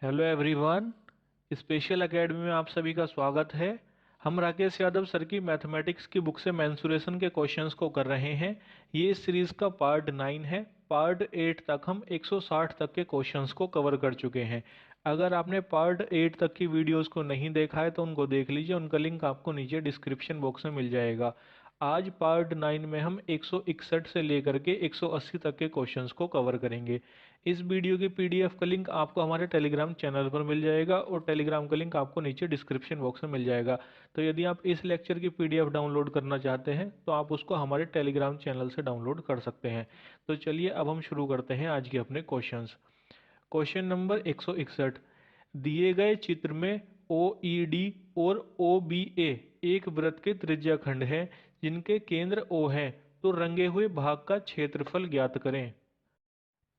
Hello everyone. Special academy में आप सभी का स्वागत है। हम राकेश यादव सर की मैथमेटिक्स की बुक से मेंसुरेशन के क्वेश्चंस को कर रहे हैं। ये इस सीरीज का पार्ट 9 है। पार्ट 8 तक हम 160 तक के क्वेश्चंस को कवर कर चुके हैं। अगर आपने पार्ट 8 तक की वीडियोस को नहीं देखा है तो उनको देख लीजिए, उनका लिंक आपको नीचे डिस्क्रिप्शन बॉक्स में मिल जाएगा। आज पार्ट 9 में हम 161 से लेकर के 180 तक के क्वेश्चंस को कवर करेंगे। इस वीडियो की पीडीएफ का लिंक आपको हमारे टेलीग्राम चैनल पर मिल जाएगा और टेलीग्राम का लिंक आपको नीचे डिस्क्रिप्शन बॉक्स में मिल जाएगा। तो यदि आप इस लेक्चर की पीडीएफ डाउनलोड करना चाहते हैं तो आप उसको हमारे टेलीग्राम चैनल से डाउनलोड कर सकते हैं। तो चलिए अब हम शुरू करते हैं आज के अपने क्वेश्चंस। Question number 161। दिए गए चित्र में ओ ई डी और ओ बी ए एक वृत्त के त्रिज्याखंड हैं जिनके केंद्र ओ हैं, तो रंगे हुए भाग का क्षेत्रफल ज्ञात करें।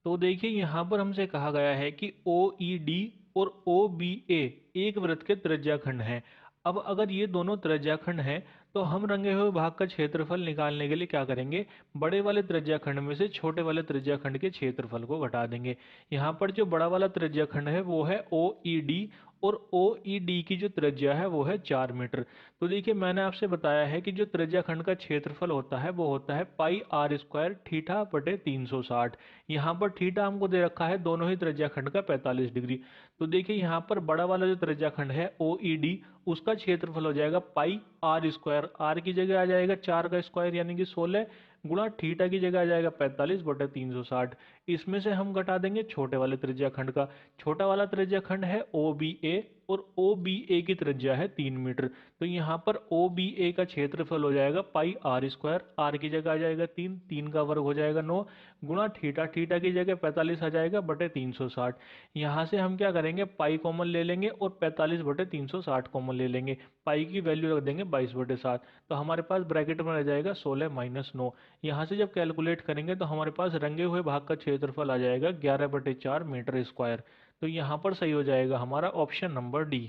तो देखिए यहाँ पर हमसे कहा गया है कि ओ ई डी और ओ बी ए एक वृत्त के त्रिज्याखंड हैं। अब अगर ये दोनों त्रिज्याखंड हैं तो हम रंगे हुए भाग का क्षेत्रफल निकालने के लिए क्या करेंगे, बड़े वाले त्रिज्याखंड में से छोटे वाले त्रिज्याखंड के क्षेत्रफल को घटा देंगे। यहाँ पर जो बड़ा वाला त्रिज्याखंड है वो है ओ ई डी और ओ ई डी की जो त्रिज्या है वो है 4 मीटर। तो देखिए मैंने आपसे बताया है कि जो त्रिज्याखंड का क्षेत्रफल होता है वो होता है पाई आर स्क्वायर थीटा बटे 360। यहाँ पर थीटा हमको दे रखा है दोनों ही त्रिज्याखंड का 45 डिग्री। तो देखिए यहाँ पर बड़ा वाला जो त्रिज्याखंड है ओ ई डी, उसका क्षेत्रफल हो जाएगा पाई आर स्क्वायर। आर की जगह आ जाएगा 4 का स्क्वायर यानी कि 16 गुणा थीटा की जगह आ जाएगा 45 बटे 360। इसमें से हम घटा देंगे छोटे वाले त्रिज्याखंड का। छोटा वाला त्रिज्याखंड है ओ बी ए और ओ बी ए की त्रिज्या है 3 मीटर। तो यहाँ पर ओ बी ए का क्षेत्रफल हो जाएगा पाई आर स्क्वायर। आर की जगह आ जाएगा 3, 3 का वर्ग हो जाएगा 9 गुणा थीटा, थीटा की जगह 45 आ जाएगा बटे 360। यहाँ से हम क्या करेंगे, पाई कॉमन ले लेंगे और 45 बटे 360 कॉमन ले लेंगे। पाई की वैल्यू रख देंगे 22/7। तो हमारे पास ब्रैकेट में रह जाएगा 16 माइनस 9। यहाँ से जब कैलकुलेट करेंगे तो हमारे पास रंगे हुए भाग का क्षेत्रफल आ जाएगा 11/4 मीटर स्क्वायर। तो यहाँ पर सही हो जाएगा हमारा option number D.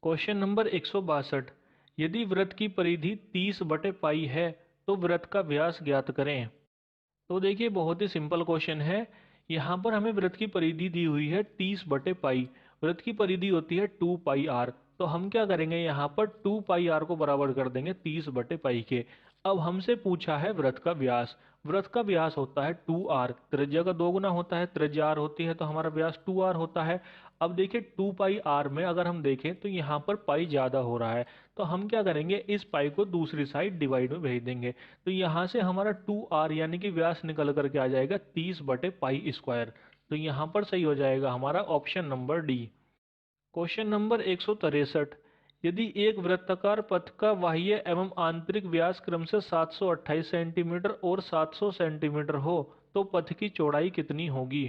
Question number 162। यदि वृत्त की परिधि 30/पाई है तो वृत्त का व्यास ज्ञात करें। तो देखिए बहुत ही सिंपल क्वेश्चन है। यहाँ पर हमें वृत्त की परिधि दी हुई है 30/पाई। वृत्त की परिधि होती है 2 पाई आर। तो हम क्या करेंगे, यहाँ पर 2 पाई आर को बराबर कर देंगे 30/पाई के। अब हमसे पूछा है वृत्त का व्यास। वृत्त का व्यास होता है 2r, त्रिज्या का 2 गुना होता है, त्रिज्या r होती है तो हमारा व्यास 2r होता है। अब देखिए 2 पाई आर में अगर हम देखें तो यहाँ पर पाई ज़्यादा हो रहा है, तो हम क्या करेंगे, इस पाई को दूसरी साइड डिवाइड में भेज देंगे। तो यहाँ से हमारा 2r यानी कि व्यास निकल करके आ जाएगा 30/पाई स्क्वायर। तो यहाँ पर सही हो जाएगा हमारा option number D. Question number 163। यदि एक वृत्ताकार पथ का बाह्य एवं आंतरिक व्यास क्रमशः 728 सेंटीमीटर और 700 सेंटीमीटर हो तो पथ की चौड़ाई कितनी होगी।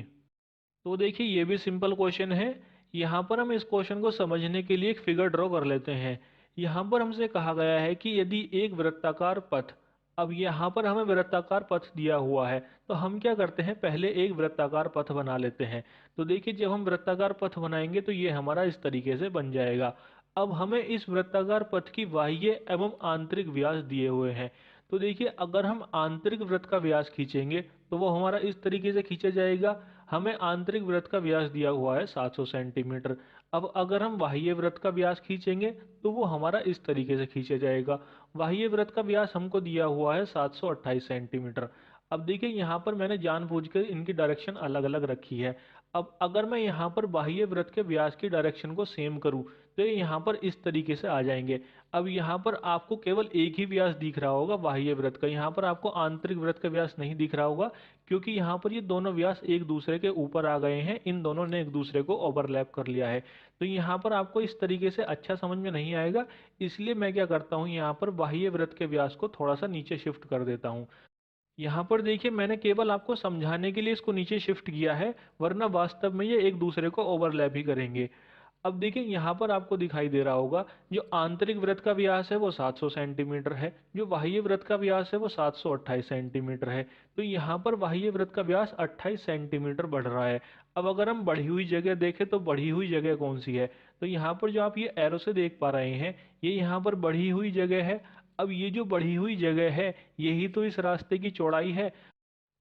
तो देखिए ये भी सिंपल क्वेश्चन है। यहाँ पर हम इस क्वेश्चन को समझने के लिए एक फिगर ड्रॉ कर लेते हैं। यहाँ पर हमसे कहा गया है कि यदि एक वृत्ताकार पथ, अब यहाँ पर हमें वृत्ताकार पथ दिया हुआ है तो हम क्या करते हैं, पहले एक वृत्ताकार पथ बना लेते हैं। तो देखिए जब हम वृत्ताकार पथ बनाएंगे तो ये हमारा इस तरीके से बन जाएगा। अब हमें इस वृत्ताकार पथ की बाह्य एवं आंतरिक व्यास दिए हुए हैं। तो देखिए अगर हम आंतरिक वृत्त का व्यास खींचेंगे तो वो हमारा इस तरीके से खींचा जाएगा। हमें आंतरिक वृत्त का व्यास दिया हुआ है 700 सेंटीमीटर। अब अगर हम बाह्य वृत्त का व्यास खींचेंगे तो वो हमारा इस तरीके से खींचा जाएगा। बाह्य वृत्त का व्यास हमको दिया हुआ है 728 सेंटीमीटर। अब देखिए यहाँ पर मैंने जानबूझकर इनकी डायरेक्शन अलग अलग रखी है। अब अगर मैं यहाँ पर बाह्य वृत्त के व्यास की डायरेक्शन को सेम करूँ तो ये यहाँ पर इस तरीके से आ जाएंगे। अब यहाँ पर आपको केवल एक ही व्यास दिख रहा होगा बाह्य वृत्त का, यहाँ पर आपको आंतरिक वृत्त का व्यास नहीं दिख रहा होगा, क्योंकि यहाँ पर ये दोनों व्यास एक दूसरे के ऊपर आ गए हैं, इन दोनों ने एक दूसरे को ओवरलैप कर लिया है। तो यहाँ पर आपको इस तरीके से अच्छा समझ में नहीं आएगा, इसलिए मैं क्या करता हूँ, यहाँ पर बाह्य वृत्त के व्यास को थोड़ा सा नीचे शिफ्ट कर देता हूँ। यहाँ पर देखिए मैंने केवल आपको समझाने के लिए इसको नीचे शिफ्ट किया है, वरना वास्तव में ये एक दूसरे को ओवरलैप ही करेंगे। अब देखिए यहाँ पर आपको दिखाई दे रहा होगा जो आंतरिक वृत्त का व्यास है वो 700 सेंटीमीटर है, जो बाह्य वृत्त का व्यास है वो 728 सेंटीमीटर है। तो यहाँ पर बाह्य वृत्त का व्यास 28 सेंटीमीटर बढ़ रहा है। अब अगर हम बढ़ी हुई जगह देखें तो बढ़ी हुई जगह कौन सी है, तो यहाँ पर जो आप ये एरो से देख पा रहे हैं ये यहाँ पर बढ़ी हुई जगह है। अब ये जो बढ़ी हुई जगह है यही तो इस रास्ते की चौड़ाई है।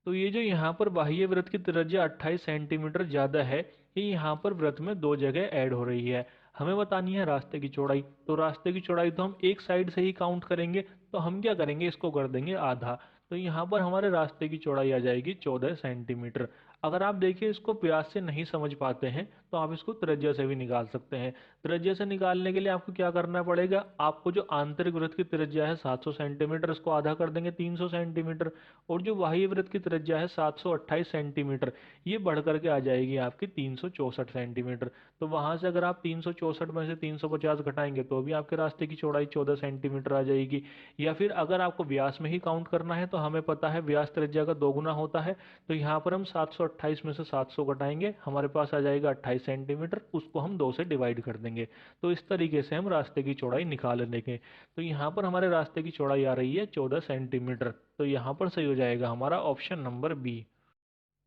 तो ये जो यहाँ पर बाह्य वृत्त की त्रिज्या 28 सेंटीमीटर ज़्यादा है, ये यहाँ पर वृत्त में दो जगह ऐड हो रही है। हमें बतानी है रास्ते की चौड़ाई, तो रास्ते की चौड़ाई तो हम एक साइड से ही काउंट करेंगे, तो हम क्या करेंगे, इसको कर देंगे आधा। तो यहाँ पर हमारे रास्ते की चौड़ाई आ जाएगी 14 सेंटीमीटर। अगर आप देखिए इसको व्यास से नहीं समझ पाते हैं तो आप इसको त्रिज्या से भी निकाल सकते हैं। त्रिज्या से निकालने के लिए आपको क्या करना पड़ेगा, आपको जो आंतरिक वृत्त की त्रिज्या है 700 सेंटीमीटर, इसको आधा कर देंगे 300 सेंटीमीटर, और जो बाह्य वृत्त की त्रिज्या है 728 सेंटीमीटर, ये बढ़ करके आ जाएगी आपकी 364 सेंटीमीटर। तो वहां से अगर आप 364 में से 350 घटाएंगे तो भी आपके रास्ते की चौड़ाई 14 सेंटीमीटर आ जाएगी। या फिर अगर आपको व्यास में ही काउंट करना है तो हमें पता है व्यास त्रिज्या का दोगुना होता है, तो यहाँ पर हम 728 में से 700 घटाएंगे, हमारे पास आ जाएगा 28 सेंटीमीटर, उसको हम 2 से डिवाइड कर देंगे। तो इस तरीके से हम रास्ते की चौड़ाई निकाल लेंगे। तो यहाँ पर हमारे रास्ते की चौड़ाई आ रही है 14 सेंटीमीटर। तो यहाँ पर सही हो जाएगा हमारा option number B.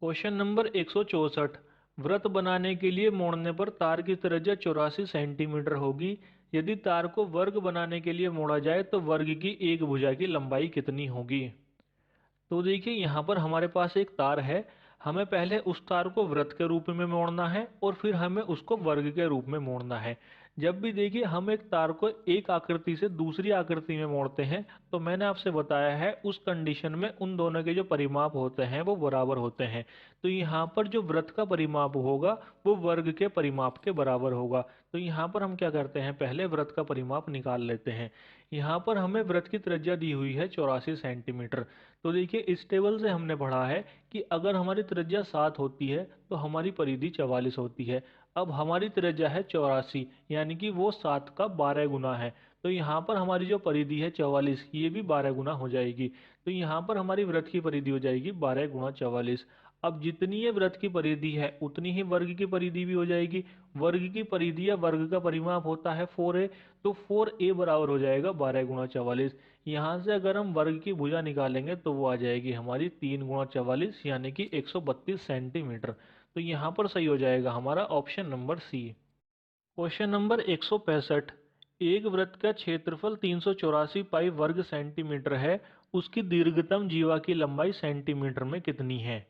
Question number 164। वृत्त बनाने के लिए मोड़ने पर तार की त्रिज्या 84 सेंटीमीटर होगी। यदि तार को वर्ग बनाने के लिए मोड़ा जाए तो वर्ग की एक भुजा की लंबाई कितनी होगी। तो देखिए यहाँ पर हमारे पास एक तार है, हमें पहले उस तार को वृत्त के रूप में मोड़ना है और फिर हमें उसको वर्ग के रूप में मोड़ना है। जब भी देखिए हम एक तार को एक आकृति से दूसरी आकृति में मोड़ते हैं तो मैंने आपसे बताया है उस कंडीशन में उन दोनों के जो परिमाप होते हैं वो बराबर होते हैं। तो यहाँ पर जो वृत्त का परिमाप होगा वो वर्ग के परिमाप के बराबर होगा। तो यहाँ पर हम क्या करते हैं, पहले वृत्त का परिमाप निकाल लेते हैं। यहाँ पर हमें वृत्त की त्रिज्या दी हुई है 84 सेंटीमीटर। तो देखिए इस टेबल से हमने पढ़ा है कि अगर हमारी त्रिज्या 7 होती है तो हमारी परिधि 44 होती है। अब हमारी त्रिज्या है 84, यानी कि वो 7 का 12 गुना है। तो यहाँ पर हमारी जो परिधि है 44, ये भी 12 गुना हो जाएगी। तो यहाँ पर हमारी वृत्त की परिधि हो जाएगी 12 गुणा 44। अब जितनी ये वृत्त की परिधि है उतनी ही वर्ग की परिधि भी हो जाएगी। वर्ग की परिधि या वर्ग का परिमाप होता है 4a, तो 4a बराबर हो जाएगा 12 गुणा 44। यहाँ से अगर हम वर्ग की भुजा निकालेंगे तो वो आ जाएगी हमारी 3 गुणा 44, यानी कि 132 सेंटीमीटर। तो यहाँ पर सही हो जाएगा हमारा option number C. Question number 165। एक वृत्त का क्षेत्रफल 384 पाई वर्ग सेंटीमीटर है, उसकी दीर्घतम जीवा की लंबाई सेंटीमीटर में कितनी है।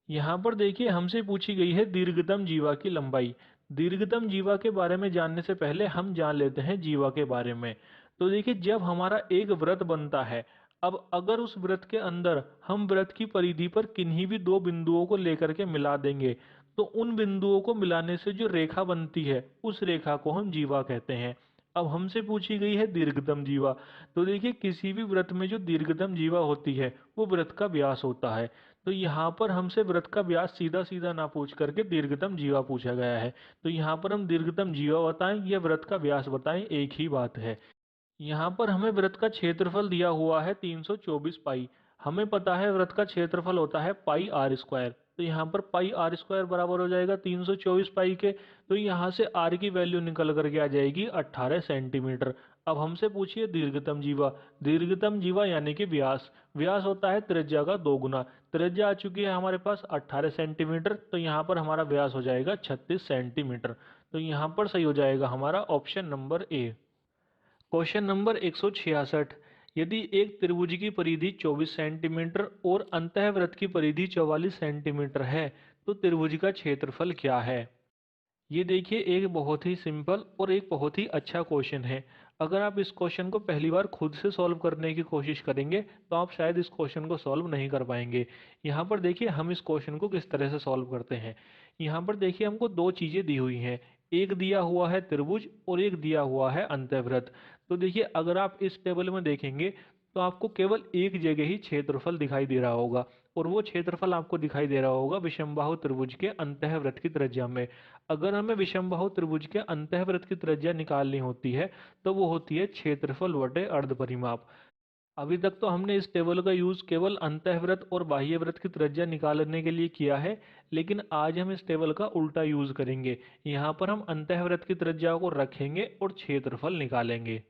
यहाँ पर देखिए हमसे पूछी गई है दीर्घतम जीवा की लंबाई। दीर्घतम जीवा के बारे में जानने से पहले हम जान लेते हैं जीवा के बारे में। तो देखिए जब हमारा एक वृत्त बनता है, अब अगर उस वृत्त के अंदर हम वृत्त की परिधि पर किन्हीं भी दो बिंदुओं को लेकर के मिला देंगे, तो उन बिंदुओं को मिलाने से जो रेखा बनती है उस रेखा को हम जीवा कहते हैं। अब हमसे पूछी गई है दीर्घतम जीवा। तो देखिए किसी भी वृत्त में जो दीर्घतम जीवा होती है वो वृत्त का व्यास होता है। तो यहाँ पर हमसे वृत्त का व्यास सीधा सीधा ना पूछ करके दीर्घतम जीवा पूछा गया है। तो यहाँ पर हम दीर्घतम जीवा बताएं या वृत्त का व्यास बताएं, एक ही बात है। यहाँ पर हमें वृत्त का क्षेत्रफल दिया हुआ है 324 पाई। हमें पता है वृत्त का क्षेत्रफल होता है पाई आर स्क्वायर। तो यहाँ पर पाई आर स्क्वायर बराबर हो जाएगा 324 पाई के। तो यहाँ से आर की वैल्यू निकल करके आ जाएगी 18 सेंटीमीटर। अब हमसे पूछिए दीर्घतम जीवा। दीर्घतम जीवा यानी कि व्यास। व्यास होता है त्रिज्या का दोगुना। त्रिज्या आ चुकी है हमारे पास 18 सेंटीमीटर, तो यहाँ पर हमारा व्यास हो जाएगा 36 सेंटीमीटर। तो यहाँ पर सही हो जाएगा हमारा option number A. Question number 166। यदि एक त्रिभुज की परिधि 24 सेंटीमीटर और अंतःवृत्त की परिधि 44 सेंटीमीटर है तो त्रिभुज का क्षेत्रफल क्या है। ये देखिए एक बहुत ही सिंपल और एक बहुत ही अच्छा क्वेश्चन है। अगर आप इस क्वेश्चन को पहली बार खुद से सॉल्व करने की कोशिश करेंगे तो आप शायद इस क्वेश्चन को सॉल्व नहीं कर पाएंगे। यहाँ पर देखिए हम इस क्वेश्चन को किस तरह से सॉल्व करते हैं। यहाँ पर देखिए हमको दो चीज़ें दी हुई हैं, एक दिया हुआ है त्रिभुज और एक दिया हुआ है अंतःवृत्त। तो देखिए अगर आप इस टेबल में देखेंगे तो आपको केवल एक जगह ही क्षेत्रफल दिखाई दे रहा होगा, और वो क्षेत्रफल आपको दिखाई दे रहा होगा विषमबाहु त्रिभुज के अंतःवृत्त की त्रिज्या में। अगर हमें विषमबाहु त्रिभुज के अंतःवृत्त की त्रिज्या निकालनी होती है तो वो होती है क्षेत्रफल बटे अर्ध परिमाप। अभी तक तो हमने इस टेबल का यूज केवल अंतःवृत्त और बाह्यवृत्त की त्रिज्या निकालने के लिए किया है, लेकिन आज हम इस टेबल का उल्टा यूज करेंगे। यहाँ पर हम अंतःवृत्त की त्रिज्या को रखेंगे और क्षेत्रफल निकालेंगे।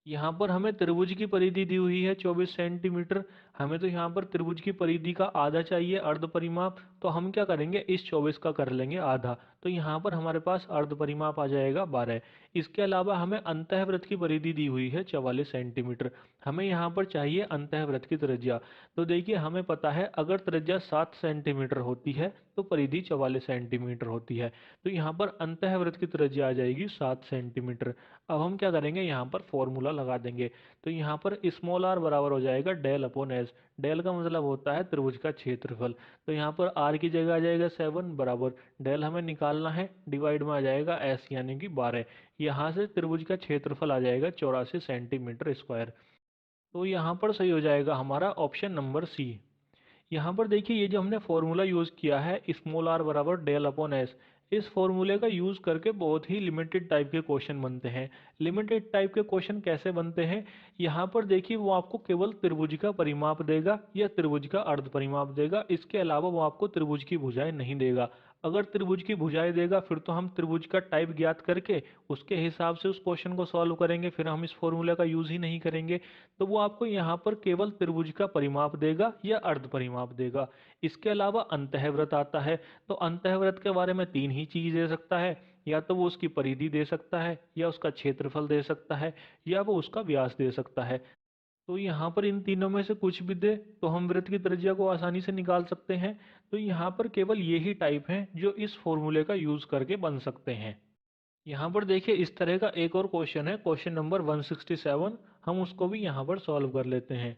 यहाँ पर हमें त्रिभुज की परिधि दी हुई है 24 सेंटीमीटर। हमें तो यहाँ पर त्रिभुज की परिधि का आधा चाहिए अर्ध परिमाप, तो हम क्या करेंगे, इस 24 का कर लेंगे आधा, तो यहाँ पर हमारे पास अर्ध परिमाप आ जाएगा 12। इसके अलावा हमें अंतःवृत्त की परिधि दी हुई है 44 सेंटीमीटर। हमें यहाँ पर चाहिए अंतःवृत्त की त्रिज्या। तो देखिए हमें पता है अगर त्रिज्या 7 सेंटीमीटर होती है तो परिधि 44 सेंटीमीटर होती है। तो यहाँ पर अंतःवृत्त की त्रिज्या आ जाएगी 7 सेंटीमीटर। अब हम क्या करेंगे, यहाँ पर फॉर्मूला लगा देंगे। तो यहाँ पर स्मॉल आर बराबर हो जाएगा डेल अपॉन एस। डेल का मतलब होता है त्रिभुज का क्षेत्रफल। तो यहाँ पर आर की जगह आ जाएगा 7 बराबर डेल हमें निकालना है, डिवाइड में आ जाएगा एस यानी कि 12। यहाँ से त्रिभुज का क्षेत्रफल आ जाएगा 84 सेंटीमीटर स्क्वायर। तो यहाँ पर सही हो जाएगा हमारा ऑप्शन नंबर सी। यहाँ पर देखिए ये जो हमने फॉर्मूला यूज़ किया है स्मॉल आर बराबर डेल अपॉन एस, इस फॉर्मूले का यूज़ करके बहुत ही लिमिटेड टाइप के क्वेश्चन बनते हैं। लिमिटेड टाइप के क्वेश्चन कैसे बनते हैं, यहाँ पर देखिए वो आपको केवल त्रिभुज का परिमाप देगा या त्रिभुज का अर्ध परिमाप देगा, इसके अलावा वो आपको त्रिभुज की भुजाएं नहीं देगा। अगर त्रिभुज की भुजाएं देगा फिर तो हम त्रिभुज का टाइप ज्ञात करके उसके हिसाब से उस क्वेश्चन को सॉल्व करेंगे, फिर हम इस फॉर्मूले का यूज़ ही नहीं करेंगे। तो वो आपको यहाँ पर केवल त्रिभुज का परिमाप देगा या अर्ध परिमाप देगा। इसके अलावा अंतःवृत्त आता है, तो अंतःवृत्त के बारे में तीन ही चीज दे सकता है, या तो वो उसकी परिधि दे सकता है, या उसका क्षेत्रफल दे सकता है, या वो उसका व्यास दे सकता है। तो यहाँ पर इन तीनों में से कुछ भी दे तो हम वृत्त की त्रिज्या को आसानी से निकाल सकते हैं। तो यहाँ पर केवल यही टाइप हैं जो इस फॉर्मूले का यूज करके बन सकते हैं। यहाँ पर देखिए इस तरह का एक और क्वेश्चन है, क्वेश्चन नंबर 167। हम उसको भी यहाँ पर सॉल्व कर लेते हैं।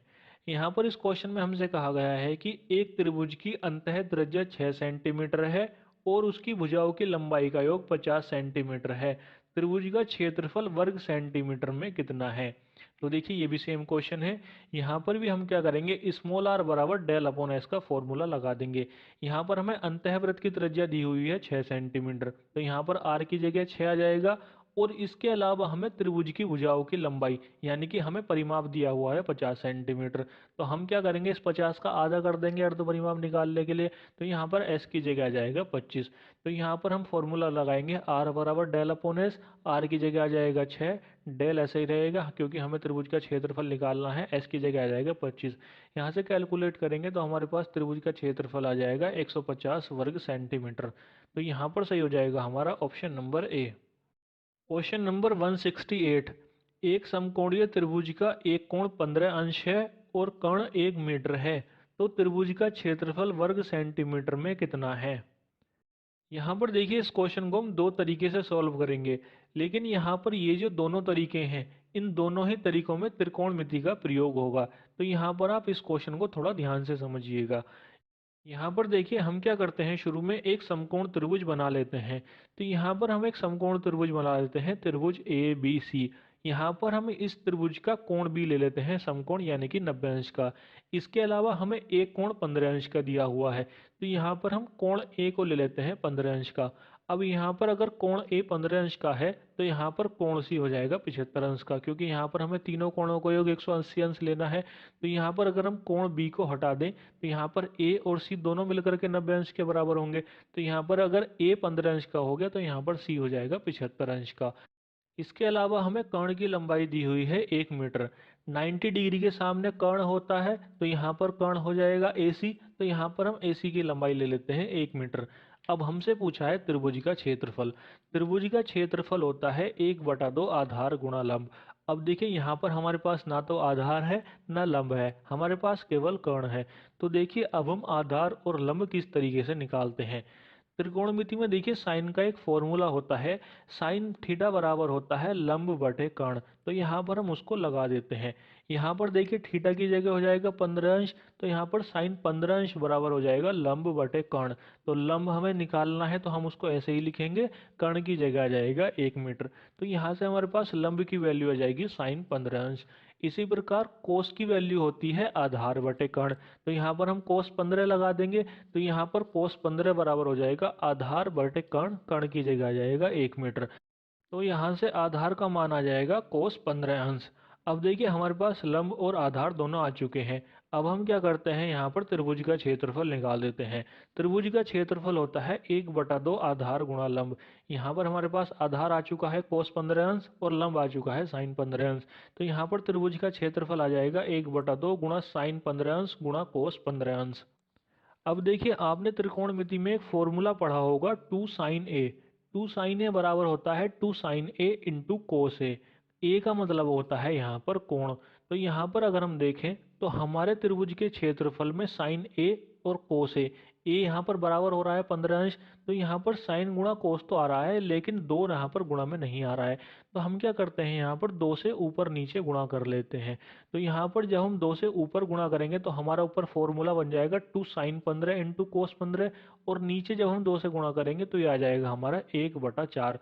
यहाँ पर इस क्वेश्चन में हमसे कहा गया है कि एक त्रिभुज की अंतः त्रिज्या 6 सेंटीमीटर है और उसकी भुजाओं की लंबाई का योग 50 सेंटीमीटर है। त्रिभुज का क्षेत्रफल वर्ग सेंटीमीटर में कितना है। तो देखिए ये भी सेम क्वेश्चन है। यहाँ पर भी हम क्या करेंगे, स्मॉल आर बराबर डेल अपॉन एस का फॉर्मूला लगा देंगे। यहाँ पर हमें अंतःवृत्त की त्रिज्या दी हुई है 6 सेंटीमीटर, तो यहाँ पर आर की जगह 6 आ जाएगा। और इसके अलावा हमें त्रिभुज की भुजाओं की लंबाई यानी कि हमें परिमाप दिया हुआ है 50 सेंटीमीटर। तो हम क्या करेंगे, इस 50 का आधा कर देंगे अर्ध परिमाप निकालने के लिए। तो यहाँ पर एस की जगह आ जाएगा 25। तो यहाँ पर हम फॉर्मूला लगाएंगे आर बराबर डेल अपॉन एस। आर की जगह आ जाएगा 6, डेल ऐसे ही रहेगा क्योंकि हमें त्रिभुज का क्षेत्रफल निकालना है। एस की जगह आ जाएगा 25। यहाँ से कैलकुलेट करेंगे तो हमारे पास त्रिभुज का क्षेत्रफल आ जाएगा 150 वर्ग सेंटीमीटर। तो यहाँ पर सही हो जाएगा हमारा option number A. Question number 168। एक समकोणीय त्रिभुज का एक कोण 15 अंश है और कर्ण 1 मीटर है, तो त्रिभुज का क्षेत्रफल वर्ग सेंटीमीटर में कितना है। यहाँ पर देखिए इस क्वेश्चन को हम दो तरीके से सॉल्व करेंगे, लेकिन यहाँ पर ये जो दोनों तरीके हैं इन दोनों ही तरीकों में त्रिकोणमिति का प्रयोग होगा। तो यहाँ पर आप इस क्वेश्चन को थोड़ा ध्यान से समझिएगा। यहाँ पर देखिए हम क्या करते हैं, शुरू में एक समकोण त्रिभुज बना लेते हैं। तो यहाँ पर हम एक समकोण त्रिभुज बना लेते हैं, त्रिभुज ए बी सी। यहाँ पर हम इस त्रिभुज का कोण भी ले लेते हैं समकोण यानी कि 90 अंश का। इसके अलावा हमें एक कोण 15 अंश का दिया हुआ है, तो यहाँ पर हम कोण ए को ले लेते हैं 15 अंश का। अब यहाँ पर अगर कोण ए 15 अंश का है तो यहाँ पर कोण सी हो जाएगा 75 अंश का, क्योंकि यहाँ पर हमें तीनों कोणों को योग 180 अंश लेना है। तो यहाँ पर अगर हम कोण बी को हटा दें तो यहाँ पर ए और सी दोनों मिलकर के 90 अंश के बराबर होंगे। तो यहाँ पर अगर ए 15 अंश का हो गया तो यहाँ पर सी हो जाएगा 75 अंश का। इसके अलावा हमें कर्ण की लंबाई दी हुई है 1 मीटर। 90 डिग्री के सामने कर्ण होता है तो यहाँ पर कर्ण हो जाएगा AC। तो यहाँ पर हम AC की लंबाई ले लेते हैं 1 मीटर। अब हमसे पूछा है त्रिभुज का क्षेत्रफल। त्रिभुज का क्षेत्रफल होता है 1/2 आधार गुणा लंब। अब देखिए यहाँ पर हमारे पास ना तो आधार है ना लंब है, हमारे पास केवल कर्ण है। तो देखिए अब हम आधार और लंब किस तरीके से निकालते हैं। त्रिकोणमिति में देखिए साइन का एक फॉर्मूला होता है, साइन थीटा बराबर होता है लंब बटे कर्ण। तो यहाँ पर हम उसको लगा देते हैं। यहाँ पर देखिए थीटा की जगह हो जाएगा 15 अंश, तो यहाँ पर साइन 15 अंश बराबर हो जाएगा लंब बटे कर्ण। तो लंब हमें निकालना है तो हम उसको ऐसे ही लिखेंगे, कर्ण की जगह आ जाएगा 1 मीटर। तो यहाँ से हमारे पास लंब की वैल्यू आ जाएगी साइन 15 अंश। इसी प्रकार कोस की वैल्यू होती है आधार बटे कर्ण। तो यहाँ पर हम कोस 15 लगा देंगे, तो यहाँ पर कोस 15 बराबर हो जाएगा आधार बटे कर्ण, कर्ण की जगह आ जाएगा 1 मीटर। तो यहाँ से आधार का मान आ जाएगा कोस 15 अंश। अब देखिए हमारे पास लंब और आधार दोनों आ चुके हैं। अब हम क्या करते हैं, यहाँ पर त्रिभुज का क्षेत्रफल निकाल देते हैं। त्रिभुज का क्षेत्रफल होता है 1/2 आधार गुणा लंब। यहाँ पर हमारे पास आधार आ चुका है cos 15 अंश और लंब आ चुका है sin 15 अंश। तो यहाँ पर त्रिभुज का क्षेत्रफल आ जाएगा 1/2 गुणा sin 15 अंश गुणा cos 15 अंश। अब देखिए, आपने त्रिकोणमिति में एक फॉर्मूला पढ़ा होगा 2 sin a। 2 sin a बराबर होता है 2 sin a इंटू कोस ए का मतलब होता है यहाँ पर कोण। तो यहाँ पर अगर हम देखें तो हमारे त्रिभुज के क्षेत्रफल में साइन ए और कोस ए यहाँ पर बराबर हो रहा है 15 अंश। तो यहाँ पर साइन गुणा कोस तो आ रहा है, लेकिन 2 यहाँ पर गुणा में नहीं आ रहा है। तो हम क्या करते हैं, यहाँ पर 2 से ऊपर नीचे गुणा कर लेते हैं। तो यहाँ पर जब हम 2 से ऊपर गुणा करेंगे तो हमारा ऊपर फॉर्मूला बन जाएगा 2 sin 15 इंटू कोस 15, और नीचे जब हम 2 से गुणा करेंगे तो ये आ जाएगा हमारा 1/4।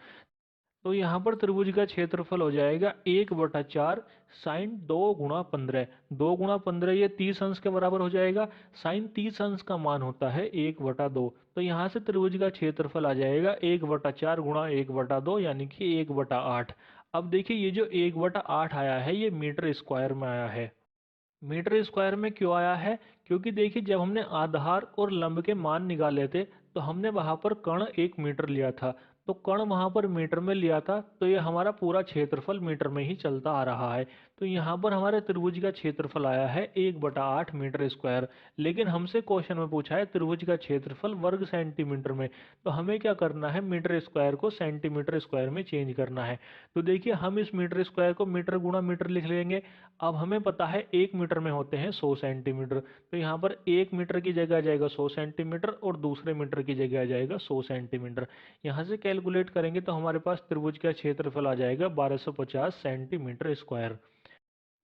तो यहाँ पर त्रिभुज का क्षेत्रफल हो जाएगा 1/4 साइन 2 गुणा 15। 2 गुणा 15 ये 30 अंश के बराबर हो जाएगा। साइन 30 अंश का मान होता है 1/2। तो यहाँ से त्रिभुज का क्षेत्रफल आ जाएगा 1/4 गुणा 1/2 यानी कि 1/8। अब देखिए, ये जो 1/8 आया है ये मीटर स्क्वायर में आया है। मीटर स्क्वायर में क्यों आया है? क्योंकि देखिए, जब हमने आधार और लंब के मान निकाले थे तो हमने वहां पर कर्ण 1 मीटर लिया था। तो कर्ण वहां पर मीटर में लिया था, तो ये हमारा पूरा क्षेत्रफल मीटर में ही चलता आ रहा है। तो यहाँ पर हमारे त्रिभुज का क्षेत्रफल आया है 1/8 मीटर स्क्वायर। लेकिन हमसे क्वेश्चन में पूछा है त्रिभुज का क्षेत्रफल वर्ग सेंटीमीटर में। तो हमें क्या करना है, मीटर स्क्वायर को सेंटीमीटर स्क्वायर में चेंज करना है। तो देखिए, हम इस मीटर स्क्वायर को मीटर गुणा मीटर लिख लेंगे। अब हमें पता है 1 मीटर में होते हैं 100 सेंटीमीटर। तो यहाँ पर 1 मीटर की जगह आ जाएगा 100 सेंटीमीटर और दूसरे मीटर की जगह आ जाएगा 100 सेंटीमीटर। यहाँ से कैलकुलेट करेंगे तो हमारे पास त्रिभुज का क्षेत्रफल आ जाएगा 1250 सेंटीमीटर स्क्वायर।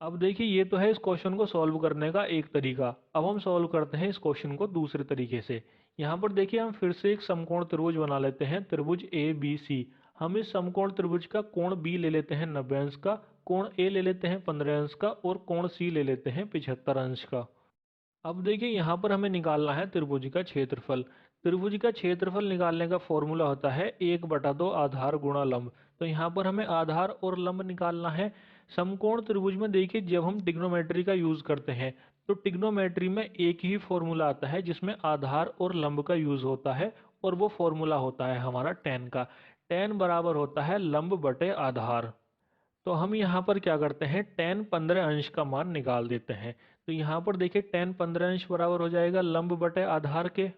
अब देखिए, ये तो है इस क्वेश्चन को सॉल्व करने का एक तरीका। अब हम सॉल्व करते हैं इस क्वेश्चन को दूसरे तरीके से। यहाँ पर देखिए, हम फिर से एक समकोण त्रिभुज बना लेते हैं, त्रिभुज ए बी सी। हम इस समकोण त्रिभुज का कोण बी ले लेते हैं 90 अंश का, कोण ए ले लेते हैं 15 अंश का, और कोण सी ले लेते हैं 75 अंश का। अब देखिए, यहाँ पर हमें निकालना है त्रिभुज का क्षेत्रफल। त्रिभुज का क्षेत्रफल निकालने का फॉर्मूला होता है 1/2 आधार गुणा लंब। तो यहाँ पर हमें आधार और लंब निकालना है। समकोण त्रिभुज में देखिए, जब हम ट्रिग्नोमेट्री का यूज करते हैं तो ट्रिग्नोमेट्री में एक ही फॉर्मूला आता है जिसमें आधार और लंब का यूज होता है, और वो फॉर्मूला होता है हमारा tan का। tan बराबर होता है लंब बटे आधार। तो हम यहाँ पर क्या करते हैं, tan 15 अंश का मान निकाल देते हैं। तो यहाँ पर देखिए, tan 15 अंश बराबर हो जाएगा लंब बटे आधार के।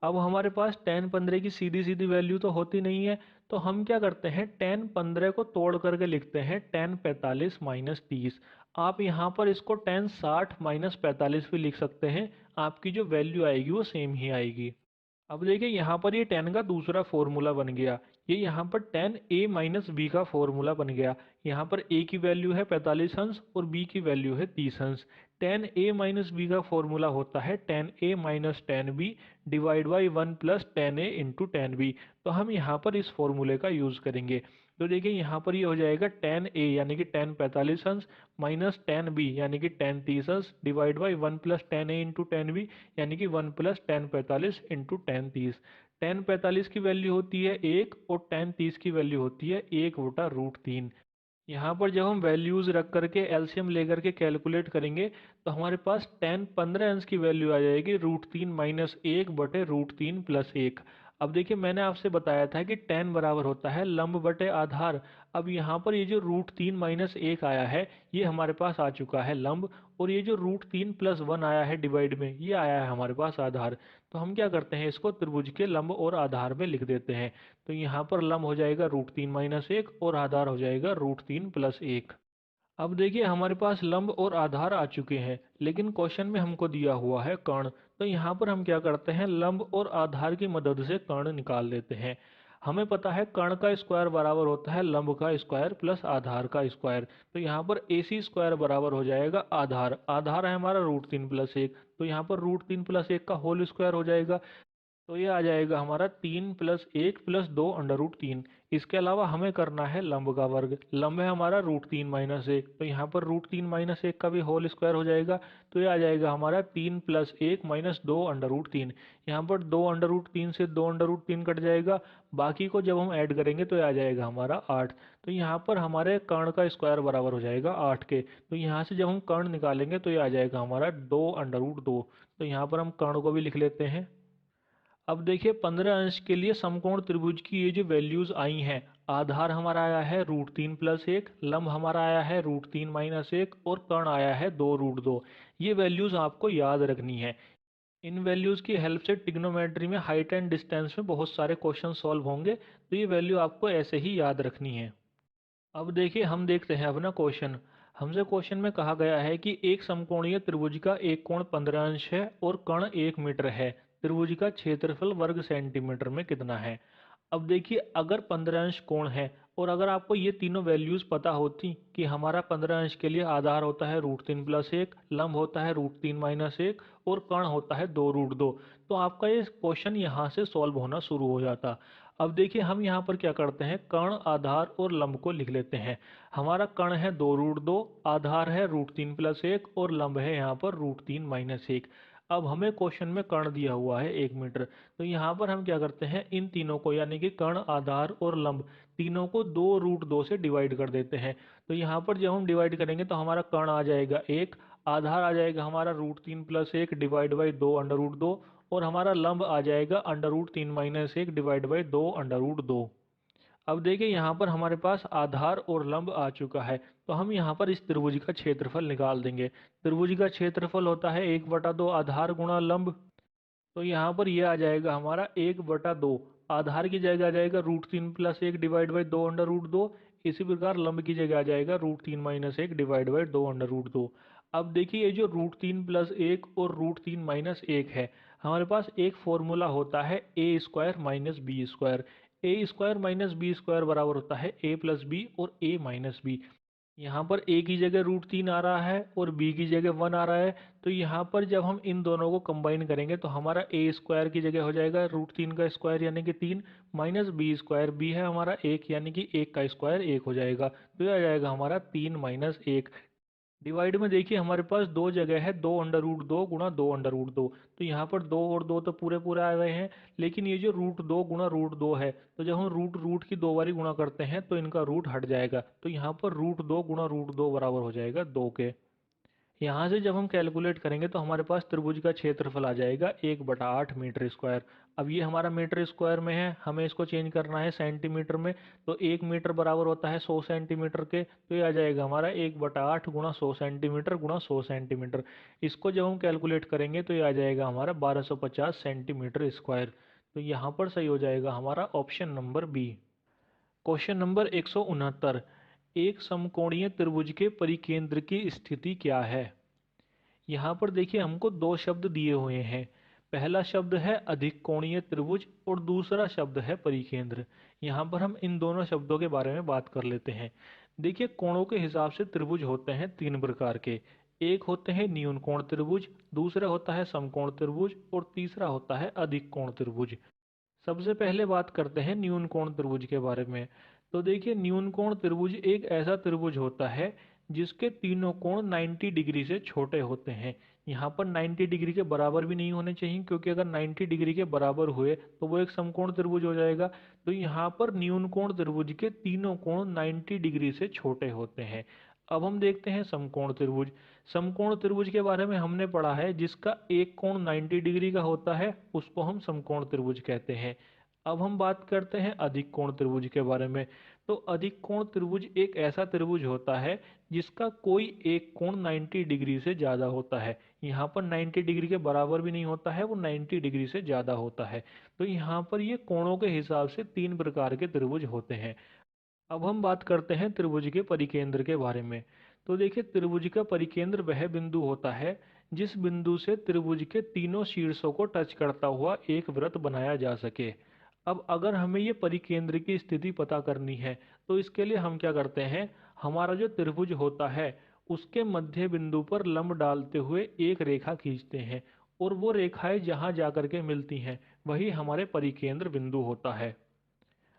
अब हमारे पास tan 15 की सीधी सीधी वैल्यू तो होती नहीं है, तो हम क्या करते हैं, tan 15 को तोड़ करके लिखते हैं tan 45 माइनस 30। आप यहाँ पर इसको tan 60 माइनस 45 भी लिख सकते हैं। आपकी जो वैल्यू आएगी वो सेम ही आएगी। अब देखिए, यहाँ पर ये tan का दूसरा फॉर्मूला बन गया। ये यहाँ पर tan a माइनस बी का फॉर्मूला बन गया। यहाँ पर a की वैल्यू है 45 अंश और b की वैल्यू है 30 अंश। tan a माइनस बी का फॉर्मूला होता है tan a minus tan b divide by 1 plus tan a into tan b। तो हम यहाँ पर इस फॉर्मूले का यूज करेंगे। तो देखिए, यहाँ पर ये हो जाएगा tan a यानी कि tan 45 अंश माइनस tan b यानी कि tan 30 अंश divide by 1 plus tan a into tan b यानी कि 1 plus tan 45 into tan 30। tan 45 की वैल्यू होती है 1 और tan 30 की वैल्यू होती है 1/√3। यहाँ पर जब हम वैल्यूज रख करके एलसीएम लेकर के कैलकुलेट करेंगे तो हमारे पास tan 15 अंश की वैल्यू आ जाएगी √3 माइनस 1/√3 प्लस 1। अब देखिए, मैंने आपसे बताया था कि tan बराबर होता है लंब बटे आधार। अब यहाँ पर ये जो √3 माइनस 1 आया है ये हमारे पास आ चुका है लंब, और ये जो √3 प्लस 1 आया है डिवाइड में ये आया है हमारे पास आधार। तो हम क्या करते हैं, इसको त्रिभुज के लंब और आधार में लिख देते हैं। तो यहाँ पर लंब हो जाएगा √3 माइनस 1 और आधार हो जाएगा √3 प्लस 1। अब देखिए, हमारे पास लंब और आधार आ चुके हैं, लेकिन क्वेश्चन में हमको दिया हुआ है कर्ण। तो यहाँ पर हम क्या करते हैं, लंब और आधार की मदद से कर्ण निकाल लेते हैं। हमें पता है कर्ण का स्क्वायर बराबर होता है लंब का स्क्वायर प्लस आधार का स्क्वायर। तो यहाँ पर AC स्क्वायर बराबर हो जाएगा आधार। आधार है हमारा √3 प्लस 1, तो यहाँ पर √3 प्लस 1 का होल स्क्वायर हो जाएगा। तो ये आ जाएगा हमारा 3 + 1 + 2 √3। इसके अलावा हमें करना है लंब का वर्ग। लंब है हमारा √3 - 1, तो यहाँ पर √3 - 1 का भी होल स्क्वायर हो जाएगा। तो ये आ जाएगा हमारा 3 + 1 - 2 √3। यहाँ पर 2 √3 से 2 √3 कट जाएगा। बाकी को जब हम ऐड करेंगे तो ये आ जाएगा हमारा 8। तो यहाँ पर हमारे कर्ण का स्क्वायर बराबर हो जाएगा 8 के। तो यहाँ से जब हम कर्ण निकालेंगे तो ये आ जाएगा हमारा 2 √2। तो यहाँ पर हम कर्ण को भी लिख लेते हैं। अब देखिए 15 अंश के लिए समकोण त्रिभुज की ये जो वैल्यूज आई हैं, आधार हमारा आया है √3 + 1, लंब हमारा आया है √3 - 1 और कर्ण आया है 2 √2। ये वैल्यूज आपको याद रखनी है। इन वैल्यूज की हेल्प से ट्रिग्नोमेट्री में हाइट एंड डिस्टेंस में बहुत सारे क्वेश्चन सॉल्व होंगे, तो ये वैल्यू आपको ऐसे ही याद रखनी है। अब देखिए हम देखते हैं अपना क्वेश्चन। हमसे क्वेश्चन में कहा गया है कि एक समकोणीय त्रिभुज का एक कोण 15 अंश है और कर्ण 1 मीटर है। त्रिभुज का क्षेत्रफल वर्ग सेंटीमीटर में कितना है। अब देखिए अगर 15 अंश कोण है और अगर आपको ये तीनों वैल्यूज पता होती कि हमारा 15 अंश के लिए आधार होता है √3 + 1, लंब होता है √3 - 1 और कर्ण होता है 2 √2, तो आपका ये क्वेश्चन यहाँ से सॉल्व होना शुरू हो जाता। अब देखिए हम यहाँ पर क्या करते हैं, कर्ण, आधार और लंब को लिख लेते हैं। हमारा कर्ण है 2 √2, आधार है √3 + 1 और लंब है यहाँ पर √3 - 1। अब हमें क्वेश्चन में कर्ण दिया हुआ है 1 मीटर। तो यहाँ पर हम क्या करते हैं, इन तीनों को यानी कि कर्ण, आधार और लंब तीनों को 2 √2 से डिवाइड कर देते हैं। तो यहाँ पर जब हम डिवाइड करेंगे तो हमारा कर्ण आ जाएगा 1, आधार आ जाएगा हमारा √3 + 1 डिवाइड बाई 2 √2 और हमारा लंब आ जाएगा √3 - 1 डिवाइड बाई 2 √2। अब देखिए यहाँ पर हमारे पास आधार और लंब आ चुका है, तो हम यहाँ पर इस त्रिभुज का क्षेत्रफल निकाल देंगे। त्रिभुज का क्षेत्रफल होता है 1/2 आधार गुणा लंब। तो यहाँ पर ये आ जाएगा हमारा 1/2। आधार की जगह आ जाएगा √3 + 1 डिवाइड बाई 2 √2। इसी प्रकार लंब की जगह आ जाएगा √3 - 1 डिवाइड बाई 2 √2। अब देखिए ये जो √3 + 1 और √3 - 1 है, हमारे पास एक फॉर्मूला होता है a² - b²। a² - b² बराबर होता है a+b और a-b। यहाँ पर a की जगह √3 आ रहा है और b की जगह 1 आ रहा है। तो यहाँ पर जब हम इन दोनों को कंबाइन करेंगे तो हमारा a² की जगह हो जाएगा √3 का स्क्वायर यानी कि 3 माइनस b²। b है हमारा 1 यानी कि 1 का स्क्वायर 1 हो जाएगा। तो ये आ जाएगा हमारा 3 - 1। डिवाइड में देखिए हमारे पास दो जगह है, 2 √2 गुणा 2 √2। तो यहाँ पर 2 और 2 तो पूरे पूरे आए हुए हैं, लेकिन ये जो √2 गुणा √2 है, तो जब हम रूट रूट की 2 बारी गुणा करते हैं तो इनका रूट हट जाएगा। तो यहाँ पर √2 गुणा √2 बराबर हो जाएगा 2 के। यहाँ से जब हम कैलकुलेट करेंगे तो हमारे पास त्रिभुज का क्षेत्रफल आ जाएगा 1/8 मीटर स्क्वायर। अब ये हमारा मीटर स्क्वायर में है, हमें इसको चेंज करना है सेंटीमीटर में। तो 1 मीटर बराबर होता है 100 सेंटीमीटर के। तो ये आ जाएगा हमारा 1/8 गुणा 100 सेंटीमीटर गुणा 100 सेंटीमीटर। इसको जब हम कैलकुलेट करेंगे तो ये आ जाएगा हमारा 1250 सेंटीमीटर स्क्वायर। तो यहाँ पर सही हो जाएगा हमारा option number B. Question number 169। एक समकोणीय त्रिभुज के परिकेंद्र की स्थिति क्या है। यहाँ पर देखिए हमको दो शब्द दिए हुए हैं। पहला शब्द है अधिक कोणीय त्रिभुज और दूसरा शब्द है परिकेंद्र। यहाँ पर हम इन दोनों शब्दों के बारे में बात कर लेते हैं। देखिए कोणों के हिसाब से त्रिभुज होते हैं तीन प्रकार के। एक होते हैं न्यून कोण त्रिभुज, दूसरा होता है समकोण त्रिभुज और तीसरा होता है अधिक कोण त्रिभुज। सबसे पहले बात करते हैं न्यून कोण त्रिभुज के बारे में। तो देखिए न्यून कोण त्रिभुज एक ऐसा त्रिभुज होता है जिसके तीनों कोण 90 डिग्री से छोटे होते हैं। यहाँ पर 90 डिग्री के बराबर भी नहीं होने चाहिए, क्योंकि अगर 90 डिग्री के बराबर हुए तो वो एक समकोण त्रिभुज हो जाएगा। तो यहाँ पर न्यून कोण त्रिभुज के तीनों कोण 90 डिग्री से छोटे होते हैं। अब हम देखते हैं समकोण त्रिभुज। समकोण त्रिभुज के बारे में हमने पढ़ा है, जिसका एक कोण 90 डिग्री का होता है उसको हम समकोण त्रिभुज कहते हैं। अब हम बात करते हैं अधिक कोण त्रिभुज के बारे में। तो अधिक कोण त्रिभुज एक ऐसा त्रिभुज होता है जिसका कोई एक कोण 90 डिग्री से ज़्यादा होता है। यहाँ पर 90 डिग्री के बराबर भी नहीं होता है, वो 90 डिग्री से ज़्यादा होता है। तो यहाँ पर ये कोणों के हिसाब से तीन प्रकार के त्रिभुज होते हैं। अब हम बात करते हैं त्रिभुज के परिकेंद्र के बारे में। तो देखिए त्रिभुज का परिकेंद्र वह बिंदु होता है जिस बिंदु से त्रिभुज के तीनों शीर्षों को टच करता हुआ एक वृत्त बनाया जा सके। अब अगर हमें ये परिकेंद्र की स्थिति पता करनी है तो इसके लिए हम क्या करते हैं, हमारा जो त्रिभुज होता है उसके मध्य बिंदु पर लंब डालते हुए एक रेखा खींचते हैं और वो रेखाएं जहाँ जाकर के मिलती हैं वही हमारे परिकेंद्र बिंदु होता है।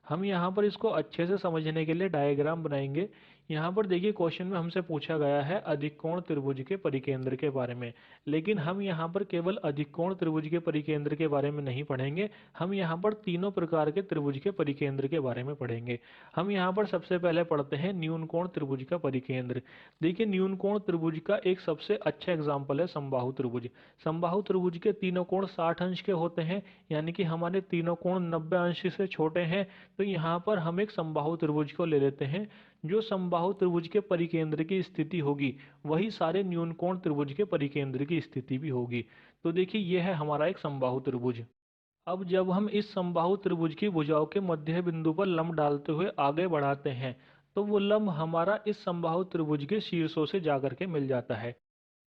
हम यहाँ पर इसको अच्छे से समझने के लिए डायग्राम बनाएंगे। यहाँ पर देखिए क्वेश्चन में हमसे पूछा गया है अधिक कोण त्रिभुज के परिकेंद्र के बारे में, लेकिन हम यहाँ पर केवल अधिक कोण त्रिभुज के परिकेंद्र के बारे में नहीं पढ़ेंगे, हम यहाँ पर तीनों प्रकार के त्रिभुज के परिकेंद्र के बारे में पढ़ेंगे। हम यहाँ पर सबसे पहले पढ़ते हैं न्यून कोण त्रिभुज का परिकेंद्र। देखिए न्यून कोण त्रिभुज का एक सबसे अच्छा एग्जाम्पल है समबाहु त्रिभुज। समबाहु त्रिभुज के तीनों कोण 60 अंश के होते हैं, यानी कि हमारे तीनों कोण 90 अंश से छोटे हैं। तो यहाँ पर हम एक समबाहु त्रिभुज को ले लेते हैं। जो समबाहु त्रिभुज के परिकेंद्र की स्थिति होगी वही सारे न्यून कोण त्रिभुज के परिकेंद्र की स्थिति भी होगी। तो देखिए यह है हमारा एक समबाहु त्रिभुज। अब जब हम इस समबाहु त्रिभुज की भुजाओं के मध्य बिंदु पर लंब डालते हुए आगे बढ़ाते हैं तो वो लंब हमारा इस समबाहु त्रिभुज के शीर्षों से जाकर के मिल जाता है।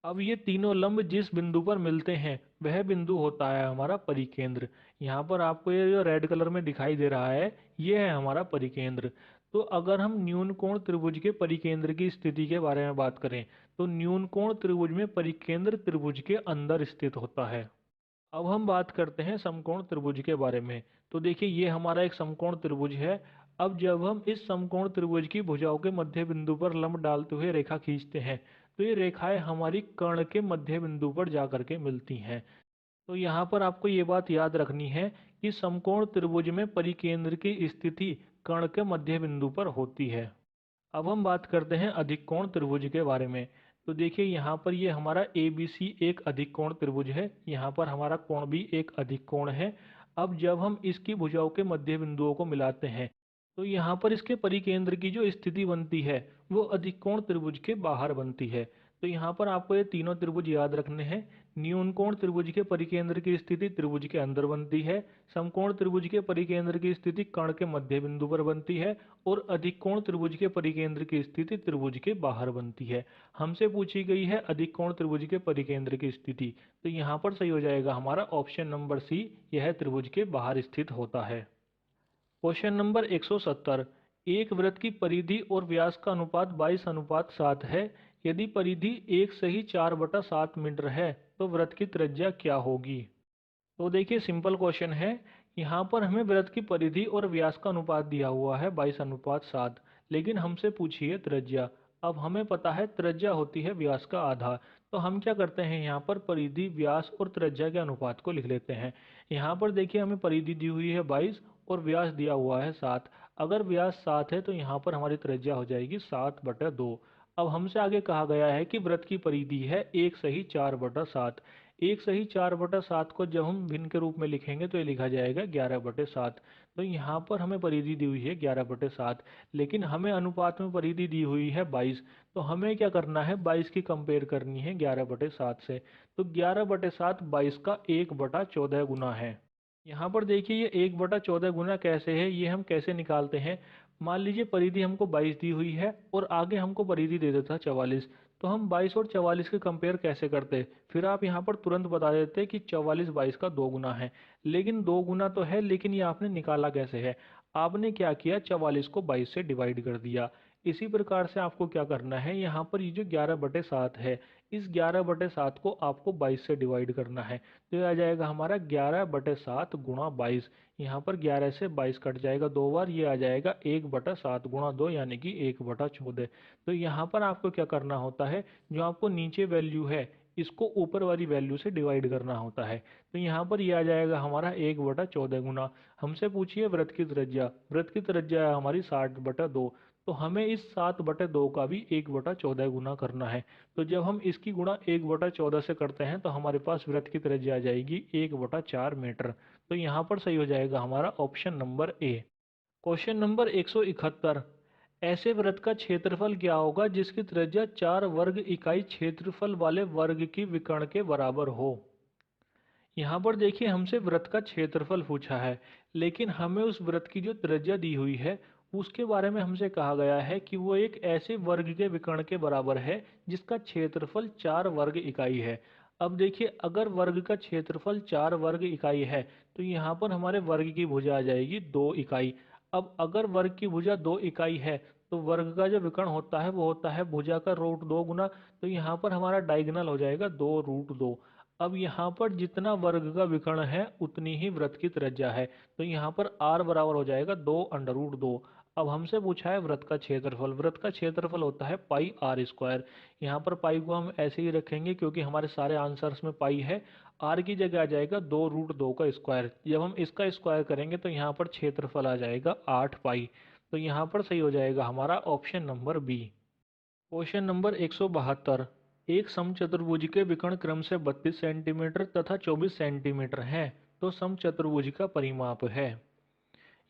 अब ये तीनों लंब जिस बिंदु पर मिलते हैं वह बिंदु होता है हमारा परिकेंद्र। यहाँ पर आपको ये जो रेड कलर में दिखाई दे रहा है ये है हमारा परिकेंद्र। तो अगर हम न्यून कोण त्रिभुज के परिकेंद्र की स्थिति के बारे में बात करें तो न्यून कोण त्रिभुज में परिकेंद्र त्रिभुज के अंदर स्थित होता है। अब हम बात करते हैं समकोण त्रिभुज के बारे में। तो देखिए ये हमारा एक समकोण त्रिभुज है। अब जब हम इस समकोण त्रिभुज की भुजाओं के मध्य बिंदु पर लंब डालते हुए रेखा खींचते हैं तो ये रेखाएं हमारी कर्ण के मध्य बिंदु पर जाकर के मिलती हैं। तो यहाँ पर आपको ये बात याद रखनी है कि समकोण त्रिभुज में परिकेंद्र की स्थिति कर्ण के मध्य बिंदु पर होती है। अब हम बात करते हैं अधिक कोण त्रिभुज के बारे में। तो देखिए यहाँ पर ये हमारा ABC एक अधिक कोण त्रिभुज है, यहाँ पर हमारा कोण भी एक अधिक कोण है। अब जब हम इसकी भुजाओं के मध्य बिंदुओं को मिलाते हैं तो यहाँ पर इसके परिकेंद्र की जो स्थिति बनती है वो अधिक कोण त्रिभुज के बाहर बनती है। तो यहाँ पर आपको ये तीनों त्रिभुज याद रखने हैं। न्यून कोण त्रिभुज के परिकेंद्र की स्थिति त्रिभुज के अंदर बनती है, समकोण त्रिभुज के परिकेंद्र की स्थिति कर्ण के मध्य बिंदु पर बनती है और अधिक कोण त्रिभुज के परिकेंद्र की स्थिति त्रिभुज के बाहर बनती है। हमसे पूछी गई है अधिक कोण त्रिभुज के परिकेंद्र की स्थिति, तो यहाँ पर सही हो जाएगा हमारा ऑप्शन नंबर सी, यह त्रिभुज के बाहर स्थित होता है। Question number 170। एक वृत्त की परिधि और व्यास का अनुपात 22:7 है। यदि परिधि 1 सही 4/7 मीटर है तो वृत्त की त्रिज्या क्या होगी? तो देखिए सिंपल क्वेश्चन है। यहाँ पर हमें वृत्त की परिधि और व्यास का अनुपात दिया हुआ है 22:7, लेकिन हमसे पूछी है त्रिज्या। अब हमें पता है त्रिज्या होती है व्यास का आधा। तो हम क्या करते हैं यहाँ पर परिधि, व्यास और त्रिज्या के अनुपात को लिख लेते हैं। यहाँ पर देखिए हमें परिधि दी हुई है 22 और व्यास दिया हुआ है 7। अगर व्यास 7 है तो यहाँ पर हमारी त्रिज्या हो जाएगी 7/2। अब हमसे आगे कहा गया है कि वृत्त की परिधि है 1 सही 4/7। 1 सही 4/7 को जब हम भिन्न के रूप में लिखेंगे तो ये लिखा जाएगा 11/7। तो यहाँ पर हमें परिधि दी हुई है 11/7, लेकिन हमें अनुपात में परिधि दी हुई है 22। तो हमें क्या करना है, 22 की कंपेयर करनी है 11/7 से। तो 11/7 22 का 1/14 गुना है। यहाँ पर देखिए ये 1/14 गुना कैसे है, ये हम कैसे निकालते हैं। मान लीजिए परिधि हमको 22 दी हुई है और आगे हमको परिधि दे देता 44। तो हम 22 और 44 के कंपेयर कैसे करते, फिर आप यहाँ पर तुरंत बता देते कि 44 22 का 2 गुना है। लेकिन 2 गुना तो है, लेकिन ये आपने निकाला कैसे है, आपने क्या किया 44 को 22 से डिवाइड कर दिया। इसी प्रकार से आपको क्या करना है, यहाँ पर ये जो 11/7 है, इस 11/7 को आपको 22 से डिवाइड करना है। तो ये आ जाएगा हमारा 11/7 गुणा 22। यहाँ पर 11 से 22 कट जाएगा 2 बार, ये आ जाएगा 1/7 गुणा 2 यानी कि 1/14। तो यहाँ पर आपको क्या करना होता है, जो आपको नीचे वैल्यू है इसको ऊपर वाली वैल्यू से डिवाइड करना होता है। तो यहाँ पर ये आ जाएगा हमारा 1/14 गुना। हमसे पूछिए व्रत की त्रिज्या, व्रत की त्रिज्या है हमारी 60/2। तो हमें इस 7/2 का भी 1/14 गुना करना है। तो जब हम इसकी गुणा 1/14 से करते हैं तो हमारे पास वृत्त की त्रिज्या आ जाएगी 1/4 मीटर। तो यहाँ पर सही हो जाएगा हमारा option number A. Question number 171। ऐसे वृत्त का क्षेत्रफल क्या होगा जिसकी त्रिज्या 4 वर्ग इकाई क्षेत्रफल वाले वर्ग की विकर्ण के बराबर हो? यहाँ पर देखिए हमसे वृत्त का क्षेत्रफल पूछा है, लेकिन हमें उस वृत्त की जो त्रिज्या दी हुई है उसके बारे में हमसे कहा गया है कि वो एक ऐसे वर्ग के विकर्ण के बराबर है जिसका क्षेत्रफल 4 वर्ग इकाई है। अब देखिए अगर वर्ग का क्षेत्रफल 4 वर्ग इकाई है तो यहाँ पर हमारे वर्ग की भुजा आ जाएगी 2 इकाई। अब अगर वर्ग की भुजा 2 इकाई है तो वर्ग का जो विकर्ण होता है वो होता है भुजा का रूट 2 गुना। तो यहाँ पर हमारा डायगोनल हो जाएगा 2 रूट 2। अब यहाँ पर जितना वर्ग का विकर्ण है उतनी ही वृत्त की त्रिज्या है, तो यहाँ पर r बराबर हो जाएगा 2√2। अब हमसे पूछा है वृत्त का क्षेत्रफल। वृत्त का क्षेत्रफल होता है पाई आर स्क्वायर। यहाँ पर पाई को हम ऐसे ही रखेंगे क्योंकि हमारे सारे आंसर्स में पाई है। r की जगह आ जाएगा 2√2 का स्क्वायर। जब हम इसका स्क्वायर करेंगे तो यहाँ पर क्षेत्रफल आ जाएगा 8 पाई। तो यहाँ पर सही हो जाएगा हमारा option number B. Question number 172। एक समचतुर्भुज के विकर्ण क्रम से 32 सेंटीमीटर तथा 24 सेंटीमीटर है, तो समचतुर्भुज का परिमाप है।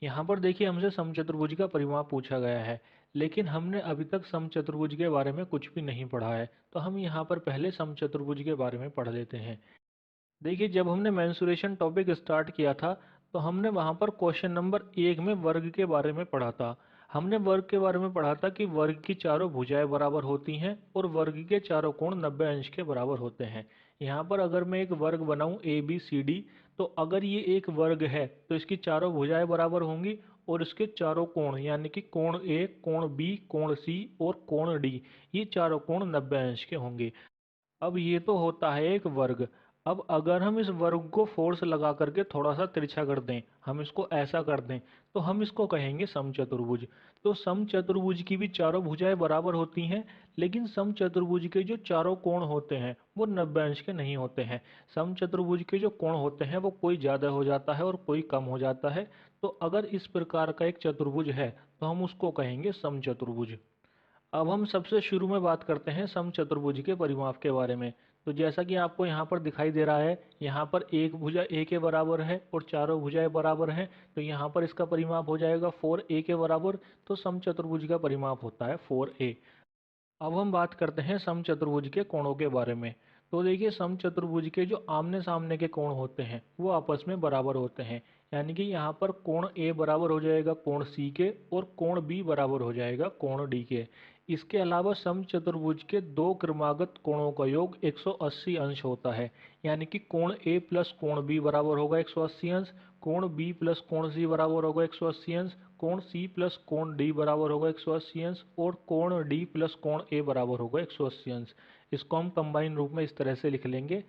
यहाँ पर देखिए हमसे समचतुर्भुज का परिमाप पूछा गया है, लेकिन हमने अभी तक समचतुर्भुज के बारे में कुछ भी नहीं पढ़ा है, तो हम यहाँ पर पहले समचतुर्भुज के बारे में पढ़ लेते हैं। देखिए जब हमने मेंसुरेशन टॉपिक स्टार्ट किया था तो हमने वहाँ पर क्वेश्चन नंबर 1 में वर्ग के बारे में पढ़ा था। हमने वर्ग के बारे में पढ़ा था कि वर्ग की चारों भुजाएं बराबर होती हैं और वर्ग के चारों कोण 90 अंश के बराबर होते हैं। यहाँ पर अगर मैं एक वर्ग बनाऊँ ABCD, तो अगर ये एक वर्ग है तो इसकी चारों भुजाएं बराबर होंगी और इसके चारों कोण यानी कि कोण A, कोण B, कोण C और कोण D, ये चारों कोण 90 अंश के होंगे। अब ये तो होता है एक वर्ग। अब अगर हम इस वर्ग को फोर्स लगा करके थोड़ा सा तिरछा कर दें, हम इसको ऐसा कर दें, तो हम इसको कहेंगे समचतुर्भुज। तो समचतुर्भुज की भी चारों भुजाएं बराबर होती हैं, लेकिन समचतुर्भुज के जो चारों कोण होते हैं वो 90 अंश के नहीं होते हैं। समचतुर्भुज के जो कोण होते हैं वो कोई ज़्यादा हो जाता है और कोई कम हो जाता है। तो अगर इस प्रकार का एक चतुर्भुज है तो हम उसको कहेंगे समचतुर्भुज। अब हम सबसे शुरू में बात करते हैं समचतुर्भुज के परिमाप के बारे में। तो जैसा कि आपको यहाँ पर दिखाई दे रहा है, यहाँ पर एक भुजा a के बराबर है और चारों भुजाएं बराबर हैं, तो यहाँ पर इसका परिमाप हो जाएगा 4a के बराबर। तो समचतुर्भुज का परिमाप होता है 4a। अब हम बात करते हैं समचतुर्भुज के कोणों के बारे में। तो देखिए समचतुर्भुज के जो आमने सामने के कोण होते हैं वो आपस में बराबर होते हैं। यानी कि यहाँ पर कोण A बराबर हो जाएगा कोण C के और कोण B बराबर हो जाएगा कोण D के। इसके अलावा समचतुर्भुज के दो क्रमागत कोणों का योग 180 अंश होता है। यानी कि कोण A प्लस कोण B बराबर होगा 180 अंश, कोण B प्लस कोण C बराबर होगा 180 अंश, कोण C प्लस कोण D बराबर होगा 180 अंश और कोण D प्लस कोण A बराबर होगा 180 अंश। इसको हम कंबाइन रूप में इस तरह से लिख लेंगे।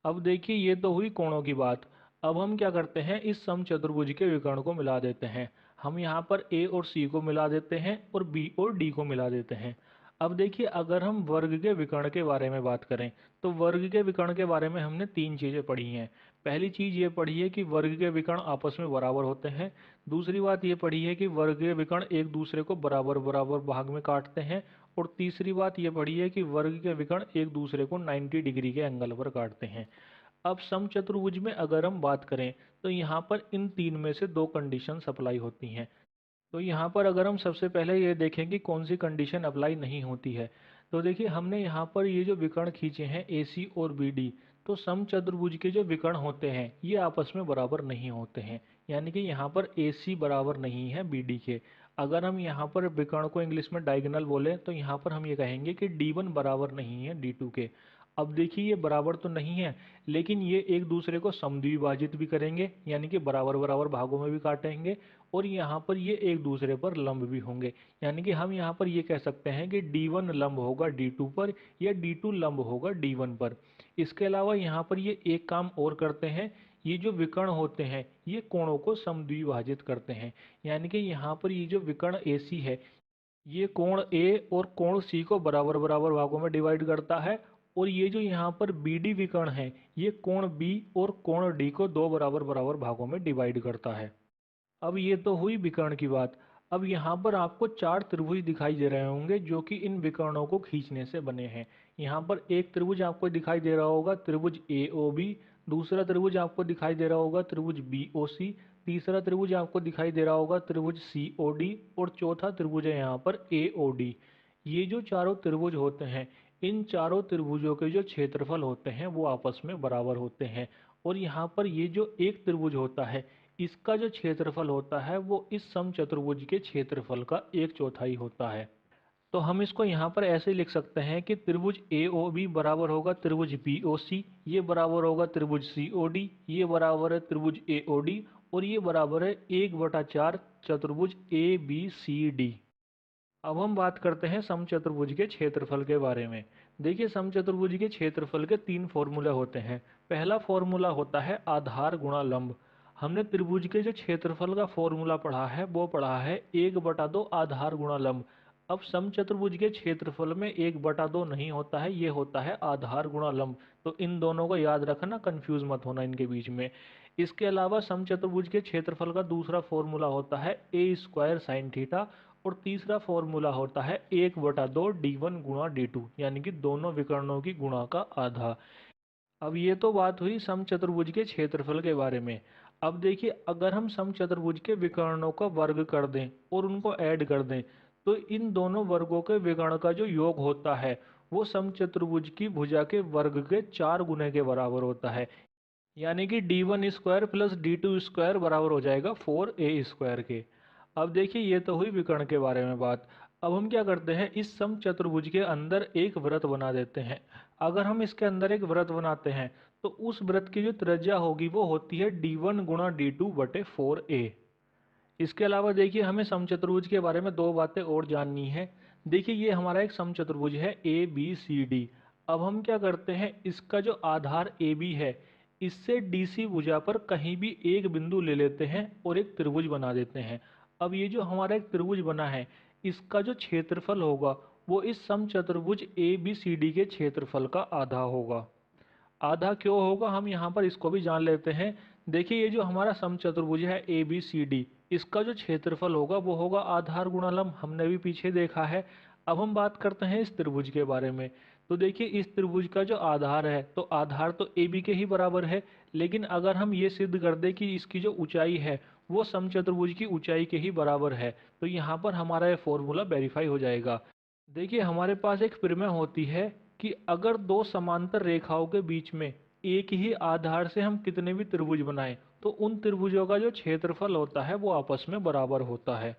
अब देखिए ये तो हुई कोणों की बात। अब हम क्या करते हैं, इस समचतुर्भुज के विकर्ण को मिला देते हैं। हम यहाँ पर A और C को मिला देते हैं और B और D को मिला देते हैं। अब देखिए अगर हम वर्ग के विकर्ण के बारे में बात करें तो वर्ग के विकर्ण के बारे में हमने तीन चीज़ें पढ़ी हैं। पहली चीज़ ये पढ़ी है कि वर्ग के विकर्ण आपस में बराबर होते हैं। दूसरी बात ये पढ़ी है कि वर्ग के विकर्ण एक दूसरे को बराबर बराबर भाग में काटते हैं। और तीसरी बात ये पढ़ी है कि वर्ग के विकर्ण एक दूसरे को 90 डिग्री के एंगल पर काटते हैं। अब समचतुर्भुज में अगर हम बात करें तो यहाँ पर इन तीन में से दो कंडीशन अप्लाई होती हैं। तो यहाँ पर अगर हम सबसे पहले ये देखें कि कौन सी कंडीशन अप्लाई नहीं होती है, तो देखिए हमने यहाँ पर ये जो विकर्ण खींचे हैं AC और BD, तो समचतुर्भुज के जो विकर्ण होते हैं ये आपस में बराबर नहीं होते हैं। यानी कि यहाँ पर AC बराबर नहीं है BD के। अगर हम यहाँ पर विकर्ण को इंग्लिश में डायगोनल बोले तो यहाँ पर हम ये कहेंगे कि D1 बराबर नहीं है D2 के। अब देखिए ये बराबर तो नहीं है, लेकिन ये एक दूसरे को समद्विभाजित भी करेंगे, यानी कि बराबर बराबर भागों में भी काटेंगे और यहाँ पर ये एक दूसरे पर लंब भी होंगे। यानी कि हम यहाँ पर ये कह सकते हैं कि D1 लंब होगा D2 पर या D2 लंब होगा D1 पर। इसके अलावा यहाँ पर ये एक काम और करते हैं, ये जो विकर्ण होते हैं ये कोणों को समद्विभाजित करते हैं। यानी कि यहाँ पर ये जो विकर्ण AC है ये कोण A और कोण C को बराबर बराबर भागों में डिवाइड करता है। और ये जो यहाँ पर BD विकर्ण है ये कोण B और कोण D को दो बराबर बराबर भागों में डिवाइड करता है। अब ये तो हुई विकर्ण की बात। अब यहाँ पर आपको चार त्रिभुज दिखाई दे रहे होंगे जो कि इन विकर्णों को खींचने से बने हैं। यहाँ पर एक त्रिभुज आपको दिखाई दे रहा होगा त्रिभुज AOB, दूसरा त्रिभुज आपको दिखाई दे रहा होगा त्रिभुज BOC, तीसरा त्रिभुज आपको दिखाई दे रहा होगा त्रिभुज COD और चौथा त्रिभुज है यहाँ पर AOD। ये जो चारों त्रिभुज होते हैं इन चारों त्रिभुजों के जो क्षेत्रफल होते हैं वो आपस में बराबर होते हैं। और यहाँ पर ये जो एक त्रिभुज होता है इसका जो क्षेत्रफल होता है वो इस समचतुर्भुज के क्षेत्रफल का 1/4 होता है। तो हम इसको यहाँ पर ऐसे लिख सकते हैं कि त्रिभुज AOB बराबर होगा त्रिभुज BOC, ये बराबर होगा त्रिभुज COD, ये बराबर है त्रिभुज AOD और ये बराबर है 1/4 चतुर्भुज ABCD। अब हम बात करते हैं समचतुर्भुज के क्षेत्रफल के बारे में। देखिए, समचतुर्भुज के क्षेत्रफल के 3 फॉर्मूला होते हैं। पहला फॉर्मूला होता है आधार गुणा लंब। हमने त्रिभुज के जो क्षेत्रफल का फॉर्मूला पढ़ा है वो पढ़ा है 1/2 आधार गुणा लंब। अब समचतुर्भुज के क्षेत्रफल में 1/2 नहीं होता है, ये होता है आधार गुणा लंब। तो इन दोनों को याद रखना, कंफ्यूज मत होना इनके बीच में। इसके अलावा समचतुर्भुज के क्षेत्रफल का दूसरा फॉर्मूला होता है a² sin थीटा, और तीसरा फॉर्मूला होता है 1/2 d1 गुणा d2, यानी कि दोनों विकर्णों की गुणा का आधा। अब ये तो बात हुई समचतुर्भुज के क्षेत्रफल के बारे में। अब देखिए, अगर हम समचतुर्भुज के विकर्णों का वर्ग कर दें और उनको ऐड कर दें, तो इन दोनों वर्गों के विकर्ण का जो योग होता है वो समचतुर्भुज की भुजा के वर्ग के 4 गुने के बराबर होता है। यानी कि d1² प्लस d2² बराबर हो जाएगा 4a² के। अब देखिए, ये तो हुई विकर्ण के बारे में बात। अब हम क्या करते हैं, इस समचतुर्भुज के अंदर एक वृत्त बना देते हैं। अगर हम इसके अंदर एक वृत्त बनाते हैं तो उस वृत्त की जो त्रिज्या होगी वो होती है d1 गुणा d2 बटे 4a। इसके अलावा देखिए, हमें समचतुर्भुज के बारे में दो बातें और जाननी है। देखिए, ये हमारा एक समचतुर्भुज है ए बी सी डी। अब हम क्या करते हैं, इसका जो आधार ए बी है इससे डी सी भुजा पर कहीं भी एक बिंदु ले लेते हैं और एक त्रिभुज बना देते हैं। अब ये जो हमारा एक त्रिभुज बना है इसका जो क्षेत्रफल होगा वो इस समचतुर्भुज ए बी सी डी के क्षेत्रफल का आधा होगा। आधा क्यों होगा, हम यहाँ पर इसको भी जान लेते हैं। देखिए, ये जो हमारा समचतुर्भुज है ए बी सी डी, इसका जो क्षेत्रफल होगा वो होगा आधार गुणा लंब, हमने भी पीछे देखा है। अब हम बात करते हैं इस त्रिभुज के बारे में। तो देखिए, इस त्रिभुज का जो आधार है तो आधार तो ए बी के ही बराबर है, लेकिन अगर हम ये सिद्ध कर दें कि इसकी जो ऊंचाई है वो समचतुर्भुज की ऊंचाई के ही बराबर है, तो यहाँ पर हमारा ये फॉर्मूला वेरीफाई हो जाएगा। देखिए, हमारे पास एक प्रमेय होती है कि अगर दो समांतर रेखाओं के बीच में एक ही आधार से हम कितने भी त्रिभुज बनाएं तो उन त्रिभुजों का जो क्षेत्रफल होता है वो आपस में बराबर होता है।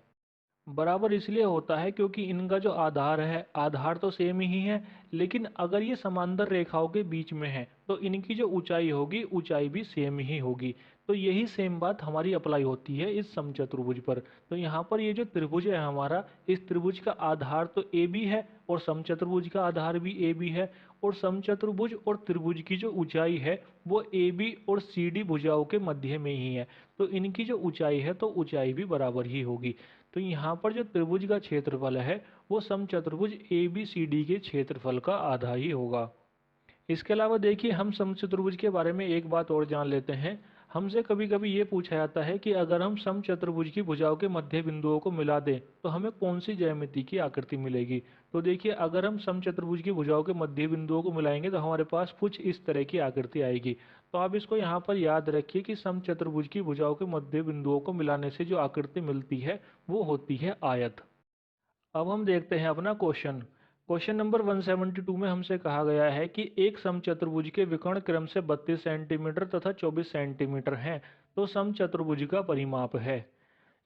बराबर इसलिए होता है क्योंकि इनका जो आधार है, आधार तो सेम ही है, लेकिन अगर ये समांतर रेखाओं के बीच में है तो इनकी जो ऊंचाई होगी ऊंचाई भी सेम ही होगी। तो यही सेम बात हमारी अप्लाई होती है इस समचतुर्भुज पर। तो यहाँ पर ये जो त्रिभुज है हमारा, इस त्रिभुज का आधार तो ए बी है और समचतुर्भुज का आधार भी ए बी है, और समचतुर्भुज और त्रिभुज की जो ऊंचाई है वो ए बी और सी डी भुजाओं के मध्य में ही है। तो इनकी जो ऊंचाई है तो ऊंचाई भी बराबर ही होगी। तो यहाँ पर जो त्रिभुज का क्षेत्रफल है वो समचतुर्भुज ए बी सी डी के क्षेत्रफल का आधा ही होगा। इसके अलावा देखिए, हम समचतुर्भुज के बारे में एक बात और जान लेते हैं। हमसे कभी कभी ये पूछा जाता है कि अगर हम समचतुर्भुज की भुजाओं के मध्य बिंदुओं को मिला दें तो हमें कौन सी ज्यामिति की आकृति मिलेगी। तो देखिए, अगर हम समचतुर्भुज की भुजाओं के मध्य बिंदुओं को मिलाएंगे तो हमारे पास कुछ इस तरह की आकृति आएगी। तो आप इसको यहाँ पर याद रखिए कि समचतुर्भुज की भुजाओं के मध्य बिंदुओं को मिलाने से जो आकृति मिलती है वो होती है आयत। अब हम देखते हैं अपना क्वेश्चन। क्वेश्चन नंबर 172 में हमसे कहा गया है कि एक समचतुर्भुज के विकर्ण क्रम से 32 सेंटीमीटर तथा 24 सेंटीमीटर हैं, तो समचतुर्भुज का परिमाप है।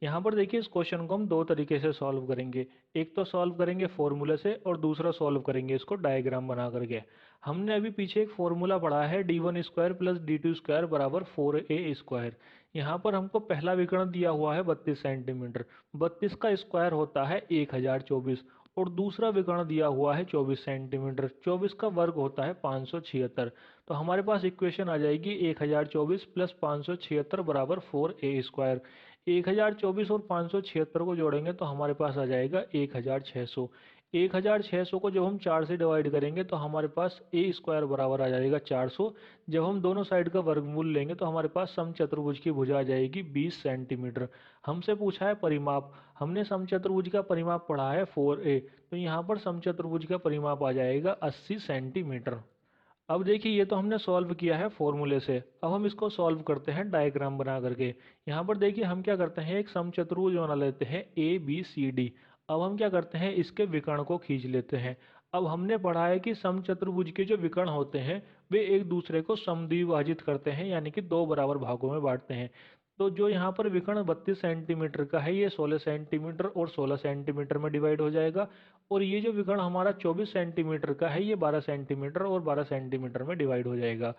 यहाँ पर देखिए, इस क्वेश्चन को हम दो तरीके से सॉल्व करेंगे। एक तो सॉल्व करेंगे फॉर्मूले से और दूसरा सॉल्व करेंगे इसको डायग्राम बना करके। हमने अभी पीछे एक फॉर्मूला पढ़ा है d1² प्लस d2² बराबर 4a²। यहाँ पर हमको पहला विकर्ण दिया हुआ है 32 सेंटीमीटर, 32 का स्क्वायर होता है 1024, और दूसरा विकर्ण दिया हुआ है 24 सेंटीमीटर, 24 का वर्ग होता है 576। तो हमारे पास इक्वेशन आ जाएगी 1024 प्लस 576 बराबर 4a²। 1024 और 576 को जोड़ेंगे तो हमारे पास आ जाएगा 1600। 1600 को जब हम 4 से डिवाइड करेंगे तो हमारे पास a² बराबर आ जाएगा 400। जब हम दोनों साइड का वर्गमूल लेंगे तो हमारे पास समचतुर्भुज की भुजा आ जाएगी 20 सेंटीमीटर। हमसे पूछा है परिमाप, हमने समचतुर्भुज का परिमाप पढ़ा है 4a, तो यहाँ पर समचतुर्भुज का परिमाप आ जाएगा 80 सेंटीमीटर। अब देखिए, ये तो हमने सॉल्व किया है फॉर्मूले से। अब हम इसको सॉल्व करते हैं डायग्राम बना करके। यहाँ पर देखिए, हम क्या करते हैं, एक समचतुर्भुज बना लेते हैं ए बी सी डी। अब हम क्या करते हैं, इसके विकर्ण को खींच लेते हैं। अब हमने पढ़ा है कि समचतुर्भुज के जो विकर्ण होते हैं वे एक दूसरे को समद्विभाजित करते हैं, यानी कि दो बराबर भागों में बांटते हैं। तो जो यहाँ पर विकर्ण 32 सेंटीमीटर का है ये 16 सेंटीमीटर और 16 सेंटीमीटर में डिवाइड हो जाएगा, और ये जो विकर्ण हमारा 24 सेंटीमीटर का है ये 12 सेंटीमीटर और 12 सेंटीमीटर में डिवाइड हो जाएगा।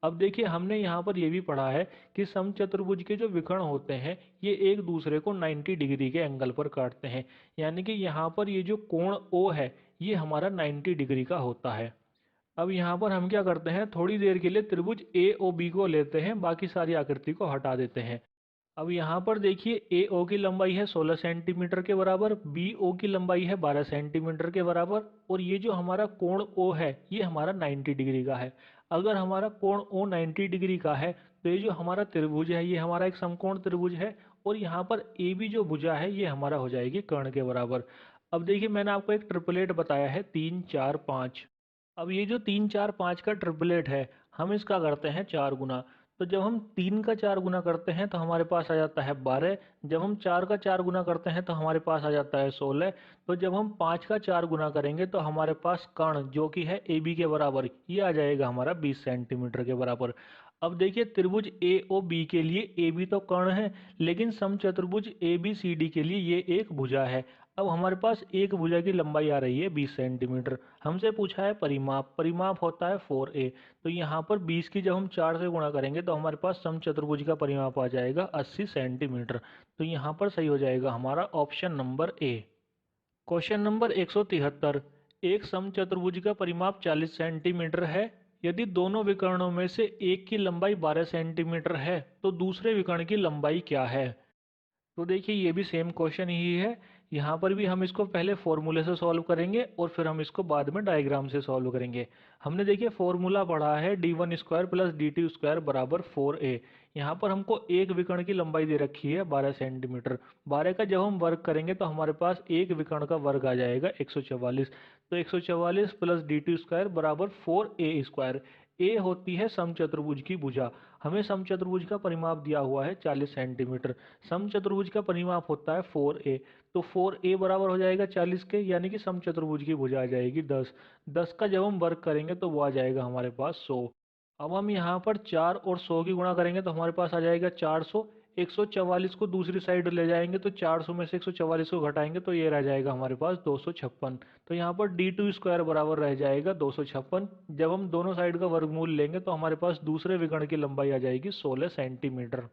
अब देखिए हमने यहाँ पर ये भी पढ़ा है कि समचतुर्भुज के जो विकर्ण होते हैं ये एक दूसरे को 90 डिग्री के एंगल पर काटते हैं, यानी कि यहाँ पर ये जो कोण ओ है ये हमारा 90 डिग्री का होता है। अब यहाँ पर हम क्या करते हैं, थोड़ी देर के लिए त्रिभुज ए ओ बी को लेते हैं, बाकी सारी आकृति को हटा देते हैं। अब यहाँ पर देखिए ए ओ की लंबाई है 16 सेंटीमीटर के बराबर, बी ओ की लंबाई है 12 सेंटीमीटर के बराबर, और ये जो हमारा कोण ओ है ये हमारा 90 डिग्री का है। अगर हमारा कोण ओ 90 डिग्री का है तो ये जो हमारा त्रिभुज है ये हमारा एक समकोण त्रिभुज है, और यहाँ पर ए बी जो भुजा है ये हमारा हो जाएगी कर्ण के बराबर। अब देखिए मैंने आपको एक ट्रिपलेट बताया है 3 4 5। अब ये जो 3 4 5 का ट्रिपलेट है हम इसका करते हैं 4 गुना। तो जब हम 3 का 4 गुना करते हैं तो हमारे पास आ जाता है 12। जब हम 4 का 4 गुना करते हैं तो हमारे पास आ जाता है 16। तो जब हम 5 का 4 गुना करेंगे तो हमारे पास कर्ण जो कि है ए बी के बराबर ये आ जाएगा हमारा 20 सेंटीमीटर के बराबर। अब देखिए त्रिभुज ए ओ बी के लिए ए बी तो कर्ण है, लेकिन समचतुर्भुज ए बी सी डी के लिए ये एक भुजा है। अब हमारे पास एक भुजा की लंबाई आ रही है 20 सेंटीमीटर। हमसे पूछा है परिमाप, परिमाप होता है 4a। तो यहाँ पर 20 की जब हम 4 से गुणा करेंगे तो हमारे पास समचतुर्भुज का परिमाप आ जाएगा 80 सेंटीमीटर। तो यहाँ पर सही हो जाएगा हमारा option number A. Question number 173। एक समचतुर्भुज का परिमाप 40 सेंटीमीटर है। यदि दोनों विकर्णों में से एक की लंबाई 12 सेंटीमीटर है तो दूसरे विकर्ण की लंबाई क्या है। तो देखिए ये भी सेम क्वेश्चन ही है। यहाँ पर भी हम इसको पहले फॉर्मूले से सॉल्व करेंगे और फिर हम इसको बाद में डायग्राम से सॉल्व करेंगे। हमने देखिए फॉर्मूला पढ़ा है d1 square plus dt square बराबर 4a। यहाँ पर हमको एक विकर्ण की लंबाई दे रखी है 12 सेंटीमीटर। 12 का जब हम वर्ग करेंगे तो हमारे पास एक विकर्ण का वर्ग आ जाएगा 144। तो 144 प्लस dt स्क्वायर बराबर 4a स्क्वायर। ए होती है समचतुर्भुज की भुजा। हमें समचतुर्भुज का परिमाप दिया हुआ है 40 सेंटीमीटर। समचतुर्भुज का परिमाप होता है 4a। तो 4a बराबर हो जाएगा 40 के, यानी कि समचतुर्भुज की भुजा आ जाएगी 10। 10 का जब हम वर्ग करेंगे तो वो आ जाएगा हमारे पास 100। अब हम यहाँ पर 4 और 100 की गुणा करेंगे तो हमारे पास आ जाएगा 400। 144 को दूसरी साइड ले जाएंगे तो 400 में से 144 को घटाएंगे तो ये रह जाएगा हमारे पास 256। तो यहाँ पर d2 स्क्वायर बराबर रह जाएगा 256। जब हम दोनों साइड का वर्गमूल लेंगे तो हमारे पास दूसरे विकर्ण की लंबाई आ जाएगी 16 सेंटीमीटर।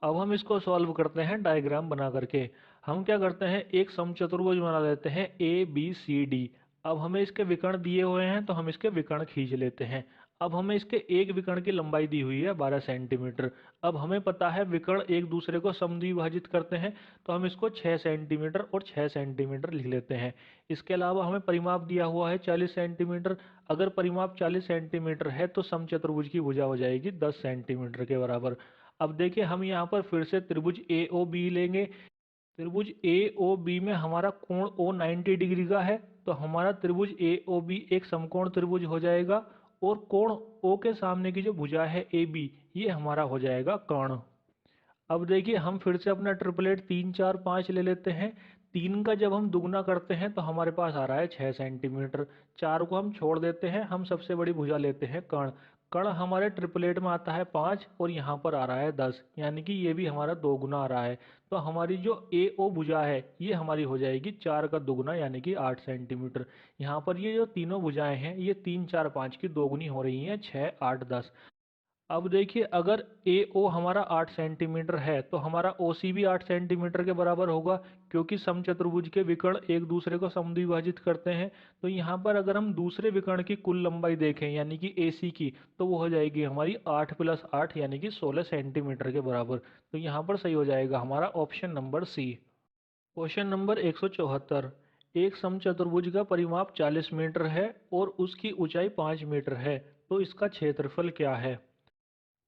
अब हम इसको सॉल्व करते हैं डायग्राम बना करके। हम क्या करते हैं, एक समचतुर्भुज बना लेते हैं ए बी सी डी। अब हमें इसके विकर्ण दिए हुए हैं तो हम इसके विकर्ण खींच लेते हैं। अब हमें इसके एक विकर्ण की लंबाई दी हुई है 12 सेंटीमीटर। अब हमें पता है विकर्ण एक दूसरे को समद्विभाजित करते हैं, तो हम इसको 6 सेंटीमीटर और 6 सेंटीमीटर लिख लेते हैं। इसके अलावा हमें परिमाप दिया हुआ है 40 सेंटीमीटर। अगर परिमाप 40 सेंटीमीटर है तो समचतुर्भुज की भुजा हो जाएगी 10 सेंटीमीटर के बराबर। अब देखिए हम यहाँ पर फिर से त्रिभुज ए ओ बी लेंगे। त्रिभुज ए ओ बी में हमारा कोण ओ 90 डिग्री का है, तो हमारा त्रिभुज ए ओ बी एक समकोण त्रिभुज हो जाएगा। और कोण ओ के सामने की जो भुजा है ए बी ये हमारा हो जाएगा कर्ण। अब देखिए हम फिर से अपना ट्रिपलेट 3 4 5 ले लेते हैं। 3 का जब हम दुगना करते हैं तो हमारे पास आ रहा है 6 सेंटीमीटर। 4 को हम छोड़ देते हैं, हम सबसे बड़ी भुजा लेते हैं कर्ण। कर्ण हमारे ट्रिपलेट में आता है 5 और यहाँ पर आ रहा है 10, यानी कि ये भी हमारा 2 गुना आ रहा है। तो हमारी जो ए ओ भुजा है ये हमारी हो जाएगी 4 का दुगुना यानी कि 8 सेंटीमीटर। यहाँ पर ये जो तीनों भुजाएं हैं ये 3 4 5 की दोगुनी हो रही हैं, 6 8 10। अब देखिए अगर ए ओ हमारा 8 सेंटीमीटर है तो हमारा ओ सी भी 8 सेंटीमीटर के बराबर होगा, क्योंकि समचतुर्भुज के विकर्ण एक दूसरे को समद्विभाजित करते हैं। तो यहाँ पर अगर हम दूसरे विकर्ण की कुल लंबाई देखें यानी कि ए सी की, तो वो हो जाएगी हमारी 8 प्लस 8 यानी कि 16 सेंटीमीटर के बराबर। तो यहाँ पर सही हो जाएगा हमारा option number C. Question number 174। एक समचतुर्भुज का परिमाप 40 मीटर है और उसकी ऊंचाई 5 मीटर है, तो इसका क्षेत्रफल क्या है।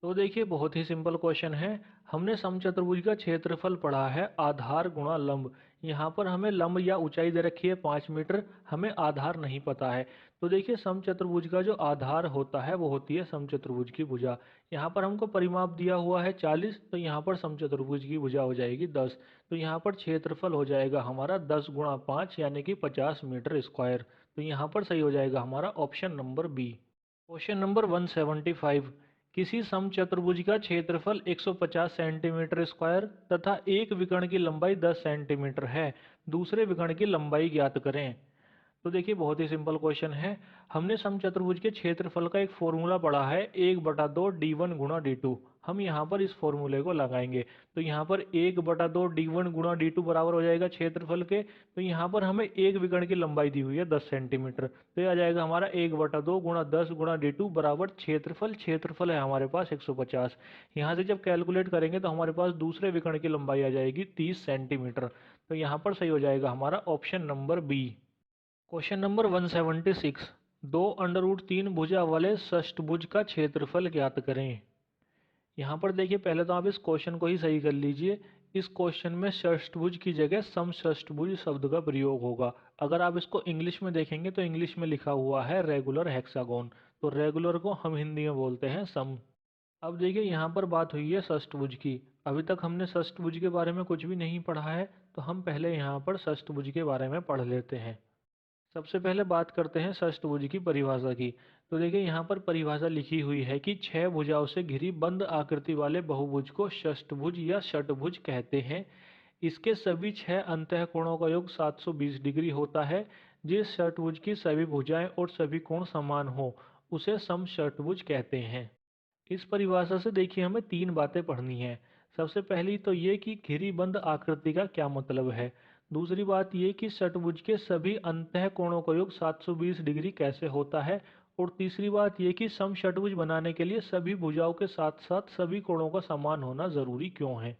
तो देखिए बहुत ही सिंपल क्वेश्चन है। हमने समचतुर्भुज का क्षेत्रफल पढ़ा है आधार गुणा लंब। यहाँ पर हमें लंब या ऊंचाई दे रखी है 5 मीटर, हमें आधार नहीं पता है। तो देखिए समचतुर्भुज का जो आधार होता है वो होती है समचतुर्भुज की भुजा। यहाँ पर हमको परिमाप दिया हुआ है 40, तो यहाँ पर समचतुर्भुज की भुजा हो जाएगी 10। तो यहाँ पर क्षेत्रफल हो जाएगा हमारा 10 गुणा 5 यानी कि 50 मीटर स्क्वायर। तो यहाँ पर सही हो जाएगा हमारा option number B. Question number 175। किसी समचतुर्भुज का क्षेत्रफल 150 सेंटीमीटर स्क्वायर तथा एक विकर्ण की लंबाई 10 सेंटीमीटर है। दूसरे विकर्ण की लंबाई ज्ञात करें। तो देखिए बहुत ही सिंपल क्वेश्चन है। हमने समचतुर्भुज के क्षेत्रफल का एक फॉर्मूला पढ़ा है 1/2 d1 गुणा d2। हम यहाँ पर इस फॉर्मूले को लगाएंगे तो यहाँ पर 1/2 d1 गुणा d2 बराबर हो जाएगा क्षेत्रफल के। तो यहाँ पर हमें एक विकर्ण की लंबाई दी हुई है 10 सेंटीमीटर, तो ये आ जाएगा हमारा 1/2 गुणा 10 गुणा d2 बराबर क्षेत्रफल। क्षेत्रफल है हमारे पास 150। यहाँ से जब कैलकुलेट करेंगे तो हमारे पास दूसरे विकर्ण की लंबाई आ जाएगी 30 सेंटीमीटर। तो यहाँ पर सही हो जाएगा हमारा option number B. Question number 176। दो √3 भुजा वाले षष्ठभुज का क्षेत्रफल ज्ञात करें। यहाँ पर देखिए पहले तो आप इस क्वेश्चन को ही सही कर लीजिए। इस क्वेश्चन में षष्ठभुज की जगह समषष्ठभुज शब्द का प्रयोग होगा। अगर आप इसको इंग्लिश में देखेंगे तो इंग्लिश में लिखा हुआ है रेगुलर हेक्सागोन, तो रेगुलर को हम हिंदी में बोलते हैं सम। अब देखिए यहाँ पर बात हुई है षष्ठभुज की। अभी तक हमने षष्ठभुज के बारे में कुछ भी नहीं पढ़ा है, तो हम पहले यहाँ पर षष्ठभुज के बारे में पढ़ लेते हैं। सबसे पहले बात करते हैं षष्ठभुज की परिभाषा की। तो देखिए यहाँ पर परिभाषा लिखी हुई है कि 6 भुजाओं से घिरी बंद आकृति वाले बहुभुज को षष्ठभुज या षटभुज कहते हैं। इसके सभी 6 अंतःकोणों का योग 720 डिग्री होता है। जिस षटभुज की सभी भुजाएं और सभी कोण समान हो उसे समषटभुज कहते हैं। इस परिभाषा से देखिए हमें 3 बातें पढ़नी है। सबसे पहली तो ये कि घिरी बंद आकृति का क्या मतलब है। दूसरी बात ये कि षटभुज के सभी अंतःकोणों का योग 720 डिग्री कैसे होता है। और तीसरी बात ये कि समषटभुज बनाने के लिए सभी भुजाओं के साथ साथ सभी कोणों का समान होना जरूरी क्यों है।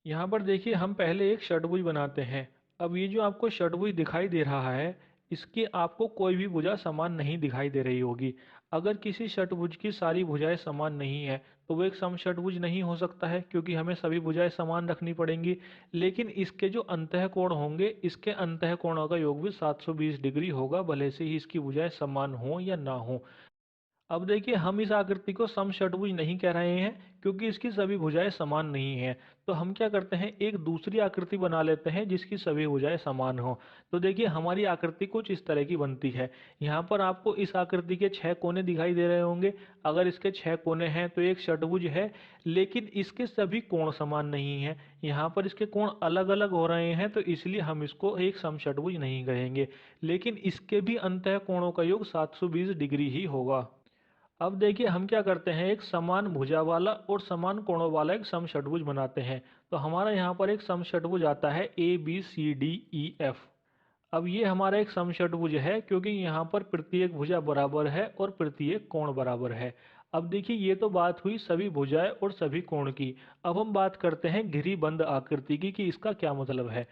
यहाँ पर देखिए हम पहले एक षटभुज बनाते हैं। अब ये जो आपको षटभुज दिखाई दे रहा है, इसके आपको कोई भी भुजा समान नहीं दिखाई दे रही होगी। अगर किसी षटभुज की सारी भुजाएं समान नहीं है तो वो एक समषटभुज नहीं हो सकता है, क्योंकि हमें सभी भुजाएं समान रखनी पड़ेंगी। लेकिन इसके जो अंतःकोण होंगे, इसके अंतःकोणों का योग भी 720 डिग्री होगा, भले से ही इसकी भुजाएं समान हो या ना हो। अब देखिए हम इस आकृति को समषटभुज नहीं कह रहे हैं, क्योंकि इसकी सभी भुजाएं समान नहीं हैं। तो हम क्या करते हैं, एक दूसरी आकृति बना लेते हैं जिसकी सभी भुजाएं समान हो। तो देखिए हमारी आकृति कुछ इस तरह की बनती है। यहाँ पर आपको इस आकृति के 6 कोने दिखाई दे रहे होंगे। अगर इसके 6 कोने हैं तो एक षटभुज है, लेकिन इसके सभी कोण समान नहीं है। यहाँ पर इसके कोण अलग अलग हो रहे हैं, तो इसलिए हम इसको एक समषटभुज नहीं कहेंगे। लेकिन इसके भी अंतःकोणों का योग 720 डिग्री ही होगा। अब देखिए हम क्या करते हैं, एक समान भुजा वाला और समान कोणों वाला एक समषटभुज बनाते हैं। तो हमारा यहाँ पर एक समषटभुज आता है ABCDEF। अब ये हमारा एक समषटभुज है, क्योंकि यहाँ पर प्रत्येक भुजा बराबर है और प्रत्येक कोण बराबर है। अब देखिए ये तो बात हुई सभी भुजाएं और सभी कोण की। अब हम बात करते हैं घिरी बंद आकृति की कि इसका क्या मतलब है।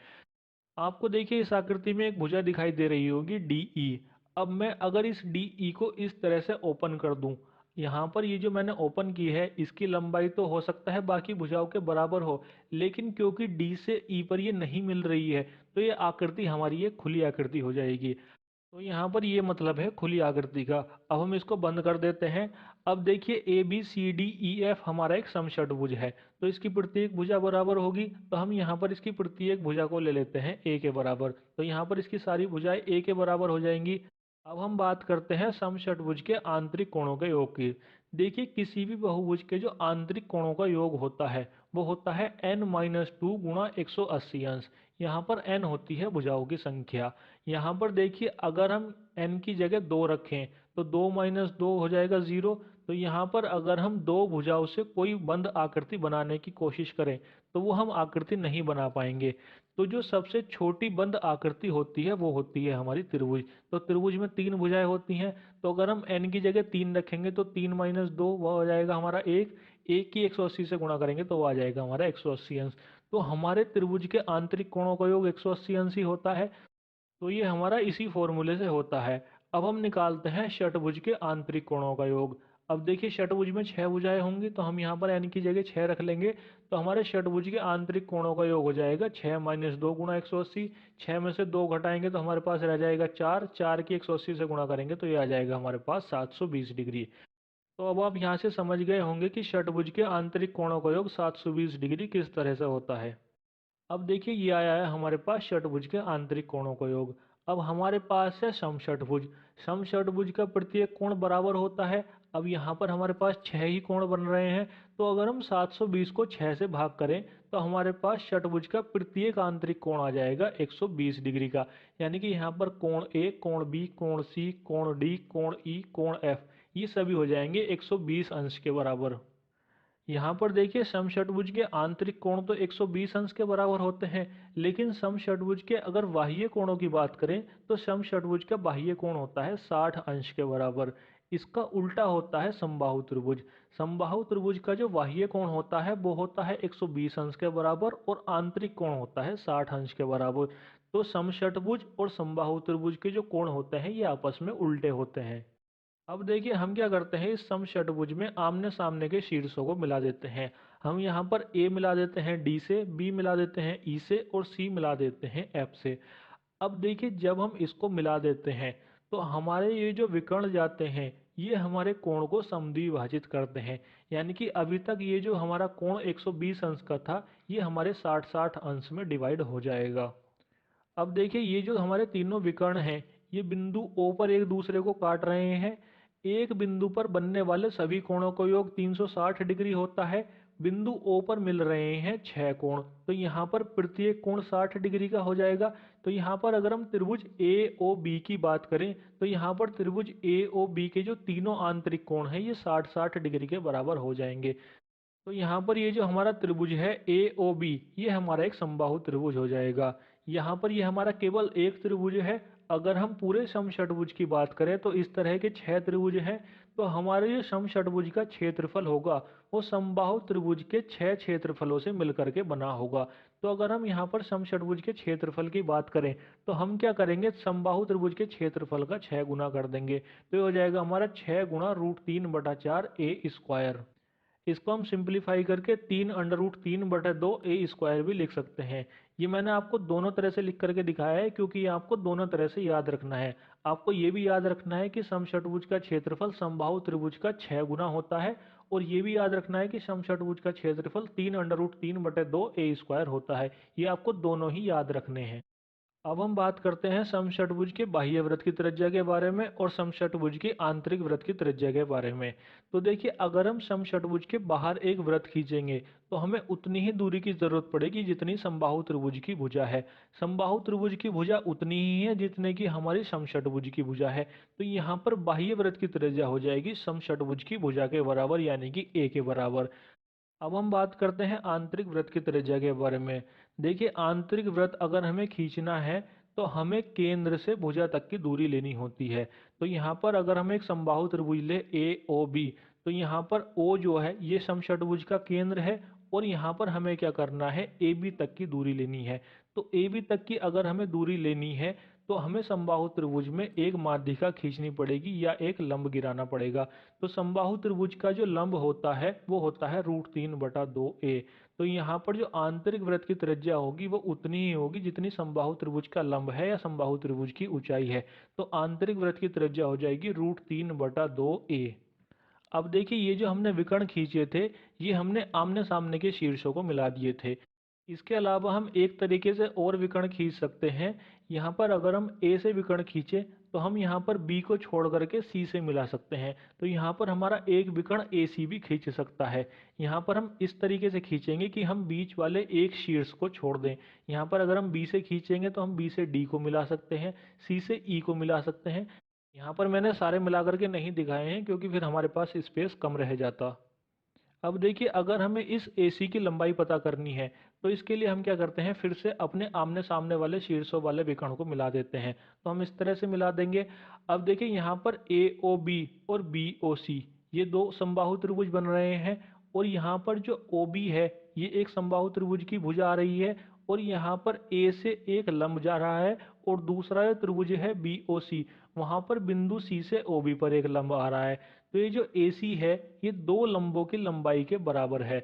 आपको देखिए इस आकृति में एक भुजा दिखाई दे रही होगी DE। अब मैं अगर इस DE को इस तरह से ओपन कर दूं, यहाँ पर ये जो मैंने ओपन की है इसकी लंबाई तो हो सकता है बाकी भुजाओं के बराबर हो, लेकिन क्योंकि D से E पर ये नहीं मिल रही है तो ये आकृति हमारी एक खुली आकृति हो जाएगी। तो यहाँ पर ये मतलब है खुली आकृति का। अब हम इसको बंद कर देते हैं। अब देखिए ABCDEF हमारा एक समषटभुज है, तो इसकी प्रत्येक भुजा बराबर होगी। तो हम यहाँ पर इसकी प्रत्येक भुजा को ले लेते हैं A के बराबर, तो यहाँ पर इसकी सारी भुजाएं A के बराबर हो जाएंगी। अब हम बात करते हैं समषटभुज के आंतरिक कोणों के योग की। देखिए किसी भी बहुभुज के जो आंतरिक कोणों का योग होता है वो होता है n-2 गुणा 180 अंश। यहाँ पर n होती है भुजाओं की संख्या। यहाँ पर देखिए अगर हम n की जगह 2 रखें तो 2 माइनस 2 हो जाएगा 0। तो यहाँ पर अगर हम दो भुजाओं से कोई बंद आकृति बनाने की कोशिश करें तो वो हम आकृति नहीं बना पाएंगे। तो जो सबसे छोटी बंद आकृति होती है वो होती है हमारी त्रिभुज। तो त्रिभुज में 3 भुजाएं होती हैं, तो अगर हम n की जगह 3 रखेंगे तो 3 माइनस 2 वो हो जाएगा हमारा 1। 1 की 180 से गुणा करेंगे तो वो आ जाएगा हमारा 180 अंश। तो हमारे त्रिभुज के आंतरिक कोणों का योग 180 अंश ही होता है। तो ये हमारा इसी फॉर्मूले से होता है। अब हम निकालते हैं षटभुज के आंतरिक कोणों का योग। अब देखिए षटभुज में 6 भुजाएं होंगी, तो हम यहाँ पर n की जगह 6 रख लेंगे। तो हमारे षटभुज के आंतरिक कोणों का योग हो जाएगा 6 माइनस 2 गुणा 180। 6 में से 2 घटाएंगे तो हमारे पास रह जाएगा 4। 4 की 180 से गुणा करेंगे तो ये आ जाएगा हमारे पास 720 डिग्री। तो अब आप यहाँ से समझ गए होंगे कि षटभुज के आंतरिक कोणों का योग 720 डिग्री किस तरह से होता है। अब देखिए ये आया है हमारे पास षटभुज के आंतरिक कोणों का योग। अब हमारे पास है समषटभुज। समषटभुज का प्रत्येक कोण बराबर होता है। अब यहाँ पर हमारे पास 6 ही कोण बन रहे हैं, तो अगर हम 720 को 6 से भाग करें तो हमारे पास षटभुज का प्रत्येक आंतरिक कोण आ जाएगा 120 डिग्री का। यानी कि यहाँ पर कोण ए, कोण बी, कोण सी, कोण डी, कोण ई, कोण एफ, ये सभी हो जाएंगे 120 अंश के बराबर। यहाँ पर देखिए समषटभुज के आंतरिक कोण तो 120 अंश के बराबर होते हैं, लेकिन समषटभुज के अगर बाह्य कोणों की बात करें तो समषटभुज का बाह्य कोण होता है 60 अंश के बराबर। इसका उल्टा होता है समबाहु त्रिभुज। समबाहु त्रिभुज का जो बाह्य कोण होता है वो होता है 120 अंश के बराबर और आंतरिक कोण होता है 60 अंश के बराबर। तो समषटभुज और समबाहु त्रिभुज के जो कोण होते हैं ये आपस में उल्टे होते हैं। अब देखिए हम क्या करते हैं, इस समषटभुज में आमने सामने के शीर्षों को मिला देते हैं। हम यहाँ पर A मिला देते हैं D से, B मिला देते हैं E से और C मिला देते हैं F से। अब देखिए जब हम इसको मिला देते हैं तो हमारे ये जो विकर्ण जाते हैं ये हमारे कोण को समद्विभाजित करते हैं। यानी कि अभी तक ये जो हमारा कोण 120 अंश का था ये हमारे 60-60 अंश में डिवाइड हो जाएगा। अब देखिए ये जो हमारे तीनों विकर्ण हैं ये बिंदु O पर एक दूसरे को काट रहे हैं। एक बिंदु पर बनने वाले सभी कोणों का योग 360 डिग्री होता है। बिंदु O पर मिल रहे हैं 6 कोण, तो यहाँ पर प्रत्येक कोण 60 डिग्री का हो जाएगा। तो यहाँ पर अगर हम त्रिभुज AOB की बात करें तो यहाँ पर त्रिभुज AOB के जो तीनों आंतरिक कोण हैं ये 60-60 डिग्री के बराबर हो जाएंगे। तो यहाँ पर ये जो हमारा त्रिभुज है AOB ये हमारा एक समबाहु त्रिभुज हो जाएगा। यहाँ पर ये हमारा केवल एक त्रिभुज है। अगर हम पूरे समषटभुज की बात करें तो इस तरह के 6 त्रिभुज हैं। तो हमारे जो समषटभुज का क्षेत्रफल होगा वो समबाहु त्रिभुज के 6 क्षेत्रफलों से मिलकर के बना होगा। तो अगर हम यहाँ पर समषटभुज के क्षेत्रफल की बात करें तो हम क्या करेंगे, समबाहु त्रिभुज के क्षेत्रफल का 6 गुना कर देंगे। तो ये हो जाएगा हमारा 6 गुणा √3/4 ए स्क्वायर। इसको हम सिंप्लीफाई करके 3√3/2 ए स्क्वायर भी लिख सकते हैं। ये मैंने आपको दोनों तरह से लिख करके दिखाया है क्योंकि ये आपको दोनों तरह से याद रखना है। आपको ये भी याद रखना है कि समषटभुज का क्षेत्रफल समबाहु त्रिभुज का 6 गुना होता है और ये भी याद रखना है कि समषटभुज का क्षेत्रफल 3√3/2 ए स्क्वायर होता है। ये आपको दोनों ही याद रखने हैं। अब हम बात करते हैं समषटभुज के बाह्य वृत्त की त्रिज्या के बारे में और समषटभुज की आंतरिक वृत्त की त्रिज्या के बारे में। तो देखिए अगर हम समषटभुज के बाहर एक वृत्त खींचेंगे तो हमें उतनी ही दूरी की जरूरत पड़ेगी जितनी समबाहु त्रिभुज की भुजा है। समबाहु त्रिभुज की भुजा उतनी ही है जितने की हमारी समषटभुज की भुजा है। तो यहाँ पर बाह्य वृत्त की त्रिज्या हो जाएगी समषटभुज की भुजा के बराबर यानी कि a के बराबर। अब हम बात करते हैं आंतरिक वृत्त की त्रिज्या के बारे में। देखिए आंतरिक वृत्त अगर हमें खींचना है तो हमें केंद्र से भुजा तक की दूरी लेनी होती है। तो यहाँ पर अगर हम एक समबाहु त्रिभुज ले AOB तो यहाँ पर O जो है ये समषटभुज का केंद्र है और यहाँ पर हमें क्या करना है, AB तक की दूरी लेनी है। तो AB तक की अगर हमें दूरी लेनी है तो हमें समबाहु त्रिभुज में एक माध्यिका खींचनी पड़ेगी या एक लंब गिराना पड़ेगा। तो समबाहु त्रिभुज का जो लंब होता है वो होता है √3/2a। तो यहाँ पर जो आंतरिक वृत्त की त्रिज्या होगी वो उतनी ही होगी जितनी समबाहु त्रिभुज का लंब है या समबाहु त्रिभुज की ऊंचाई है। तो आंतरिक वृत्त की त्रिज्या हो जाएगी √3/2a। अब देखिए ये जो हमने विकर्ण खींचे थे ये हमने आमने सामने के शीर्षों को मिला दिए थे। इसके अलावा हम एक तरीके से और विकर्ण खींच सकते हैं। यहाँ पर अगर हम A से विकर्ण खींचे तो हम यहाँ पर B को छोड़ करके C से मिला सकते हैं। तो यहाँ पर हमारा एक विकर्ण AC भी खींच सकता है। यहाँ पर हम इस तरीके से खींचेंगे कि हम बीच वाले एक शीर्ष को छोड़ दें। यहाँ पर अगर हम B से खींचेंगे तो हम B से D को मिला सकते हैं, C से E को मिला सकते हैं। यहाँ पर मैंने सारे मिला करके नहीं दिखाए हैं क्योंकि फिर हमारे पास स्पेस कम रह जाता। अब देखिए अगर हमें इस AC की लंबाई पता करनी है तो इसके लिए हम क्या करते हैं, फिर से अपने आमने सामने वाले शीर्षों वाले विकर्ण को मिला देते हैं। तो हम इस तरह से मिला देंगे। अब देखिए यहाँ पर AOB और BOC ये दो समबाहु त्रिभुज बन रहे हैं और यहाँ पर जो OB है ये एक समबाहु त्रिभुज की भुजा आ रही है और यहाँ पर A से एक लंब जा रहा है और दूसरा जो त्रिभुज है BOC वहाँ पर बिंदु C से OB पर एक लंब आ रहा है। तो ये जो AC है ये दो लंबों की लंबाई के बराबर है।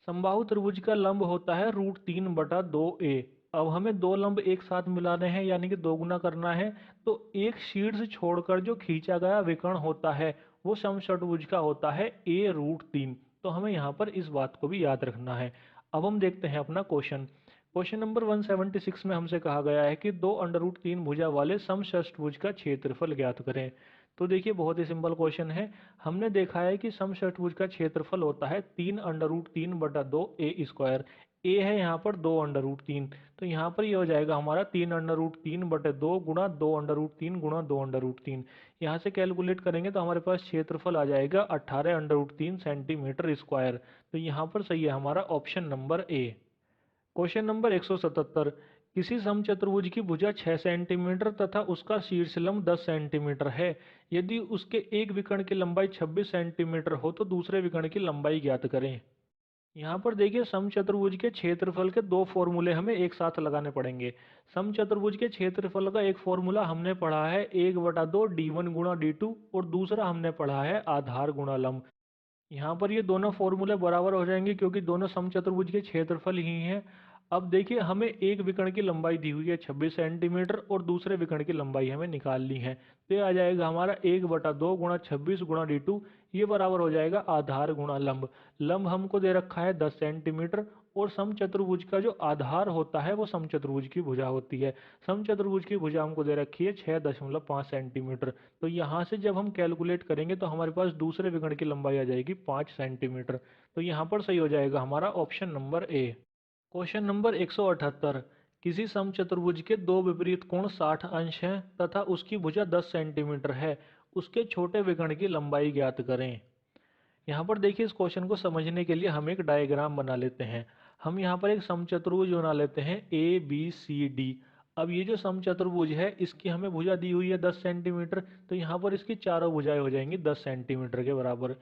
समबाहु त्रिभुज का लंब होता है √3/2a। अब हमें दो लंब एक साथ मिलाने हैं यानी कि दोगुना करना है। तो एक शीर्ष छोड़कर जो खींचा गया विकर्ण होता है वो समषटभुज का होता है a√3। तो हमें यहाँ पर इस बात को भी याद रखना है। अब हम देखते हैं अपना क्वेश्चन। क्वेश्चन नंबर 176 में हमसे कहा गया है कि दो √3 भुजा वाले समषष्ठभुज का क्षेत्रफल ज्ञात करें। तो देखिए बहुत ही सिंपल क्वेश्चन है। हमने देखा है कि समचतुर्भुज का क्षेत्रफल होता है 3√3/2 a²। ए है यहाँ पर 2√3, तो यहाँ पर ये हो जाएगा हमारा 3√3/2 गुणा 2√3 गुणा 2√3। यहाँ से कैलकुलेट करेंगे तो हमारे पास क्षेत्रफल आ जाएगा 18√3 सेंटीमीटर स्क्वायर। तो यहाँ पर सही है हमारा option number A. Question number 177। किसी समचतुर्भुज की भुजा 6 सेंटीमीटर तथा उसका शीर्षलंब 10 सेंटीमीटर है। यदि उसके एक विकर्ण की लंबाई 26 सेंटीमीटर हो तो दूसरे विकर्ण की लंबाई ज्ञात करें। यहाँ पर देखिए समचतुर्भुज के क्षेत्रफल के दो फॉर्मूले हमें एक साथ लगाने पड़ेंगे। समचतुर्भुज के क्षेत्रफल का एक फॉर्मूला हमने पढ़ा है 1/2 d1 गुणा d2 और दूसरा हमने पढ़ा है आधार गुणा लंब। यहाँ पर ये दोनों फॉर्मूले बराबर हो जाएंगे क्योंकि दोनों समचतुर्भुज के क्षेत्रफल ही हैं। अब देखिए हमें एक विकर्ण की लंबाई दी हुई है 26 सेंटीमीटर और दूसरे विकर्ण की लंबाई हमें निकालनी है। तो ये आ जाएगा हमारा 1/2 गुणा 26 गुणा d2, ये बराबर हो जाएगा आधार गुणा लंब। लंब हमको दे रखा है 10 सेंटीमीटर और समचतुर्भुज का जो आधार होता है वो समचतुर्भुज की भुजा होती है। समचतुर्भुज की भुजा हमको दे रखी है 6.5 सेंटीमीटर। तो यहाँ से जब हम कैलकुलेट करेंगे तो हमारे पास दूसरे विकर्ण की लंबाई आ जाएगी 5 सेंटीमीटर। तो यहाँ पर सही हो जाएगा हमारा option number A. Question number 178। किसी समचतुर्भुज के दो विपरीत कोण 60 अंश हैं तथा उसकी भुजा 10 सेंटीमीटर है। उसके छोटे विकर्ण की लंबाई ज्ञात करें। यहाँ पर देखिए इस क्वेश्चन को समझने के लिए हम एक डायग्राम बना लेते हैं। हम यहाँ पर एक समचतुर्भुज बना लेते हैं ए बी सी डी। अब ये जो समचतुर्भुज है इसकी हमें भुजा दी हुई है 10 सेंटीमीटर, तो यहाँ पर इसकी चारों भुजाएं हो जाएंगी 10 सेंटीमीटर के बराबर।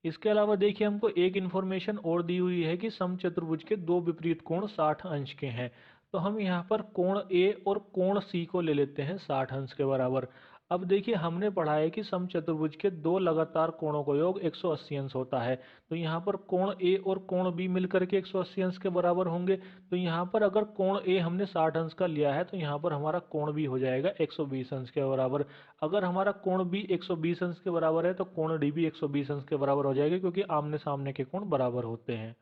इसके अलावा देखिए हमको एक इन्फॉर्मेशन और दी हुई है कि समचतुर्भुज के दो विपरीत कोण 60 अंश के हैं। तो हम यहाँ पर कोण ए और कोण सी को ले लेते हैं 60 अंश के बराबर। अब देखिए हमने पढ़ा है कि समचतुर्भुज के दो लगातार कोणों का योग 180 अंश होता है। तो यहाँ पर कोण ए और कोण बी मिलकर के 180 अंश के बराबर होंगे। तो यहाँ पर अगर कोण ए हमने 60 अंश का लिया है तो यहाँ पर हमारा कोण बी हो जाएगा 120 अंश के बराबर। अगर हमारा कोण बी 120 अंश के बराबर है तो कोण डी भी 120 अंश के बराबर हो जाएगा क्योंकि आमने सामने के कोण बराबर होते हैं।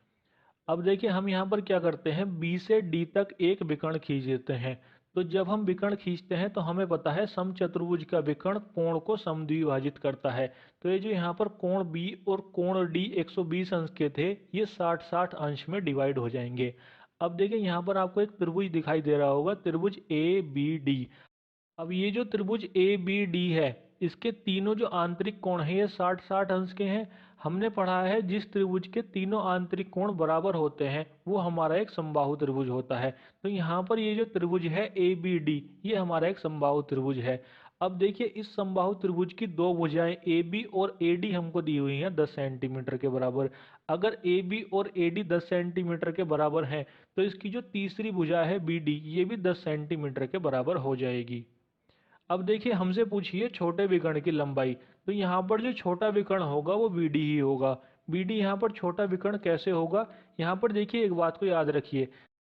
अब देखिए हम यहाँ पर क्या करते हैं, बी से डी तक एक विकर्ण खींच देते हैं। तो जब हम विकर्ण खींचते हैं तो हमें पता है समचतुर्भुज का विकर्ण कोण को समद्विभाजित करता है। तो ये जो यहाँ पर कोण बी और कोण डी 120 अंश के थे ये 60-60 अंश में डिवाइड हो जाएंगे। अब देखिए यहाँ पर आपको एक त्रिभुज दिखाई दे रहा होगा, त्रिभुज ए बी डी। अब ये जो त्रिभुज ए बी डी है इसके तीनों जो आंतरिक कोण हैं ये 60-60 अंश के हैं। हमने पढ़ा है जिस त्रिभुज के तीनों आंतरिक कोण बराबर होते हैं वो हमारा एक समबाहु त्रिभुज होता है। तो यहाँ पर ये जो त्रिभुज है ए बी डी ये हमारा एक समबाहु त्रिभुज है। अब देखिए इस समबाहु त्रिभुज की दो भुजाएं ए बी और ए डी हमको दी हुई हैं 10 सेंटीमीटर के बराबर। अगर ए बी और ए डी 10 सेंटीमीटर के बराबर हैं तो इसकी जो तीसरी भुजा है बी डी ये भी 10 सेंटीमीटर के बराबर हो जाएगी। अब देखिए हमसे पूछिए छोटे विकर्ण की लंबाई। तो यहाँ पर जो छोटा विकर्ण होगा वो बी डी ही होगा। बी डी यहाँ पर छोटा विकर्ण कैसे होगा, यहाँ पर देखिए एक बात को याद रखिए।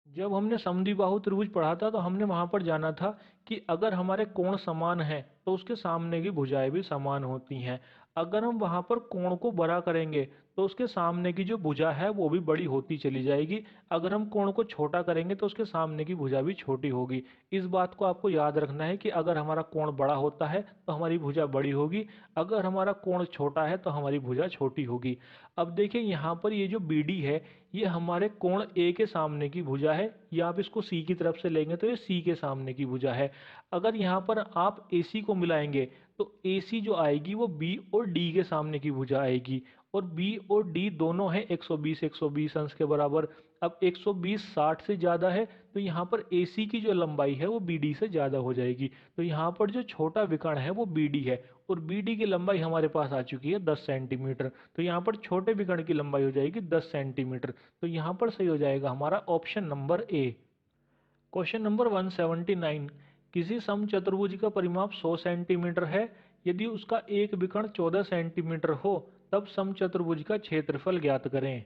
जब हमने समद्विबाहु त्रिभुज पढ़ा था तो हमने वहां पर जाना था कि अगर हमारे कोण समान हैं तो उसके सामने की भुजाएं भी समान होती हैं। अगर हम वहां पर कोण को बड़ा करेंगे तो उसके सामने की जो भुजा है वो भी बड़ी होती चली जाएगी। अगर हम कोण को छोटा करेंगे तो उसके सामने की भुजा भी छोटी होगी। इस बात को आपको याद रखना है कि अगर हमारा कोण बड़ा होता है तो हमारी भुजा बड़ी होगी, अगर हमारा कोण छोटा है तो हमारी भुजा छोटी होगी। अब देखिए यहाँ पर ये जो बी डी है ये हमारे कोण ए के सामने की भुजा है, या आप इसको सी की तरफ से लेंगे तो ये सी के सामने की भुजा है। अगर यहाँ पर आप AC को मिलाएंगे तो AC जो आएगी वो B और D के सामने की भुजा आएगी, और B और D दोनों हैं 120 अंश के बराबर। अब 120 60 से ज़्यादा है तो यहाँ पर AC की जो लंबाई है वो BD से ज़्यादा हो जाएगी। तो यहाँ पर जो छोटा विकर्ण है वो BD है और BD की लंबाई हमारे पास आ चुकी है 10 सेंटीमीटर। तो यहाँ पर छोटे विकर्ण की लंबाई हो जाएगी 10 सेंटीमीटर। तो यहाँ पर सही हो जाएगा हमारा option number A. Question number 179। किसी समचतुर्भुज का परिमाप 100 सेंटीमीटर है। यदि उसका एक विकर्ण 14 सेंटीमीटर हो तब समचतुर्भुज का क्षेत्रफल ज्ञात करें।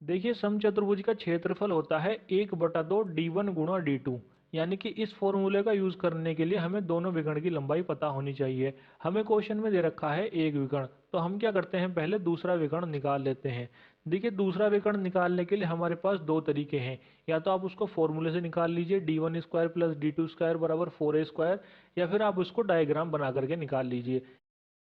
देखिए समचतुर्भुज का क्षेत्रफल होता है 1/2 d1 गुणा d2। यानी कि इस फॉर्मूले का यूज करने के लिए हमें दोनों विकर्ण की लंबाई पता होनी चाहिए। हमें क्वेश्चन में दे रखा है एक विकर्ण, तो हम क्या करते हैं पहले दूसरा विकर्ण निकाल लेते हैं। देखिए दूसरा विकर्ण निकालने के लिए हमारे पास दो तरीके हैं। या तो आप उसको फॉर्मूले से निकाल लीजिए d1 square plus d2 square बराबर 4a स्क्वायर, या फिर आप उसको डायग्राम बना करके निकाल लीजिए।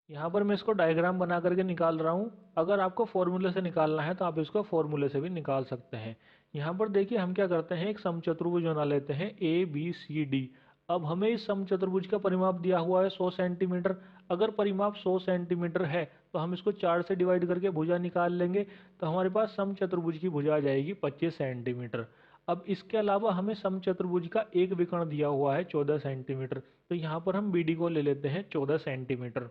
यहाँ पर मैं इसको डायग्राम बना करके निकाल रहा हूँ। अगर आपको फॉर्मूले से निकालना है तो आप इसको फॉर्मूले से भी निकाल सकते हैं। यहाँ पर देखिए हम क्या करते हैं, एक समचतुर्भुज बना लेते हैं ए बी सी डी। अब हमें इस समचतुर्भुज का परिमाप दिया हुआ है 100 सेंटीमीटर। अगर परिमाप 100 सेंटीमीटर है तो हम इसको 4 से डिवाइड करके भुजा निकाल लेंगे, तो हमारे पास समचतुर्भुज की भुजा आ जाएगी 25 सेंटीमीटर। अब इसके अलावा हमें समचतुर्भुज का एक विकर्ण दिया हुआ है 14 सेंटीमीटर, तो यहाँ पर हम बी डी को ले लेते हैं 14 सेंटीमीटर।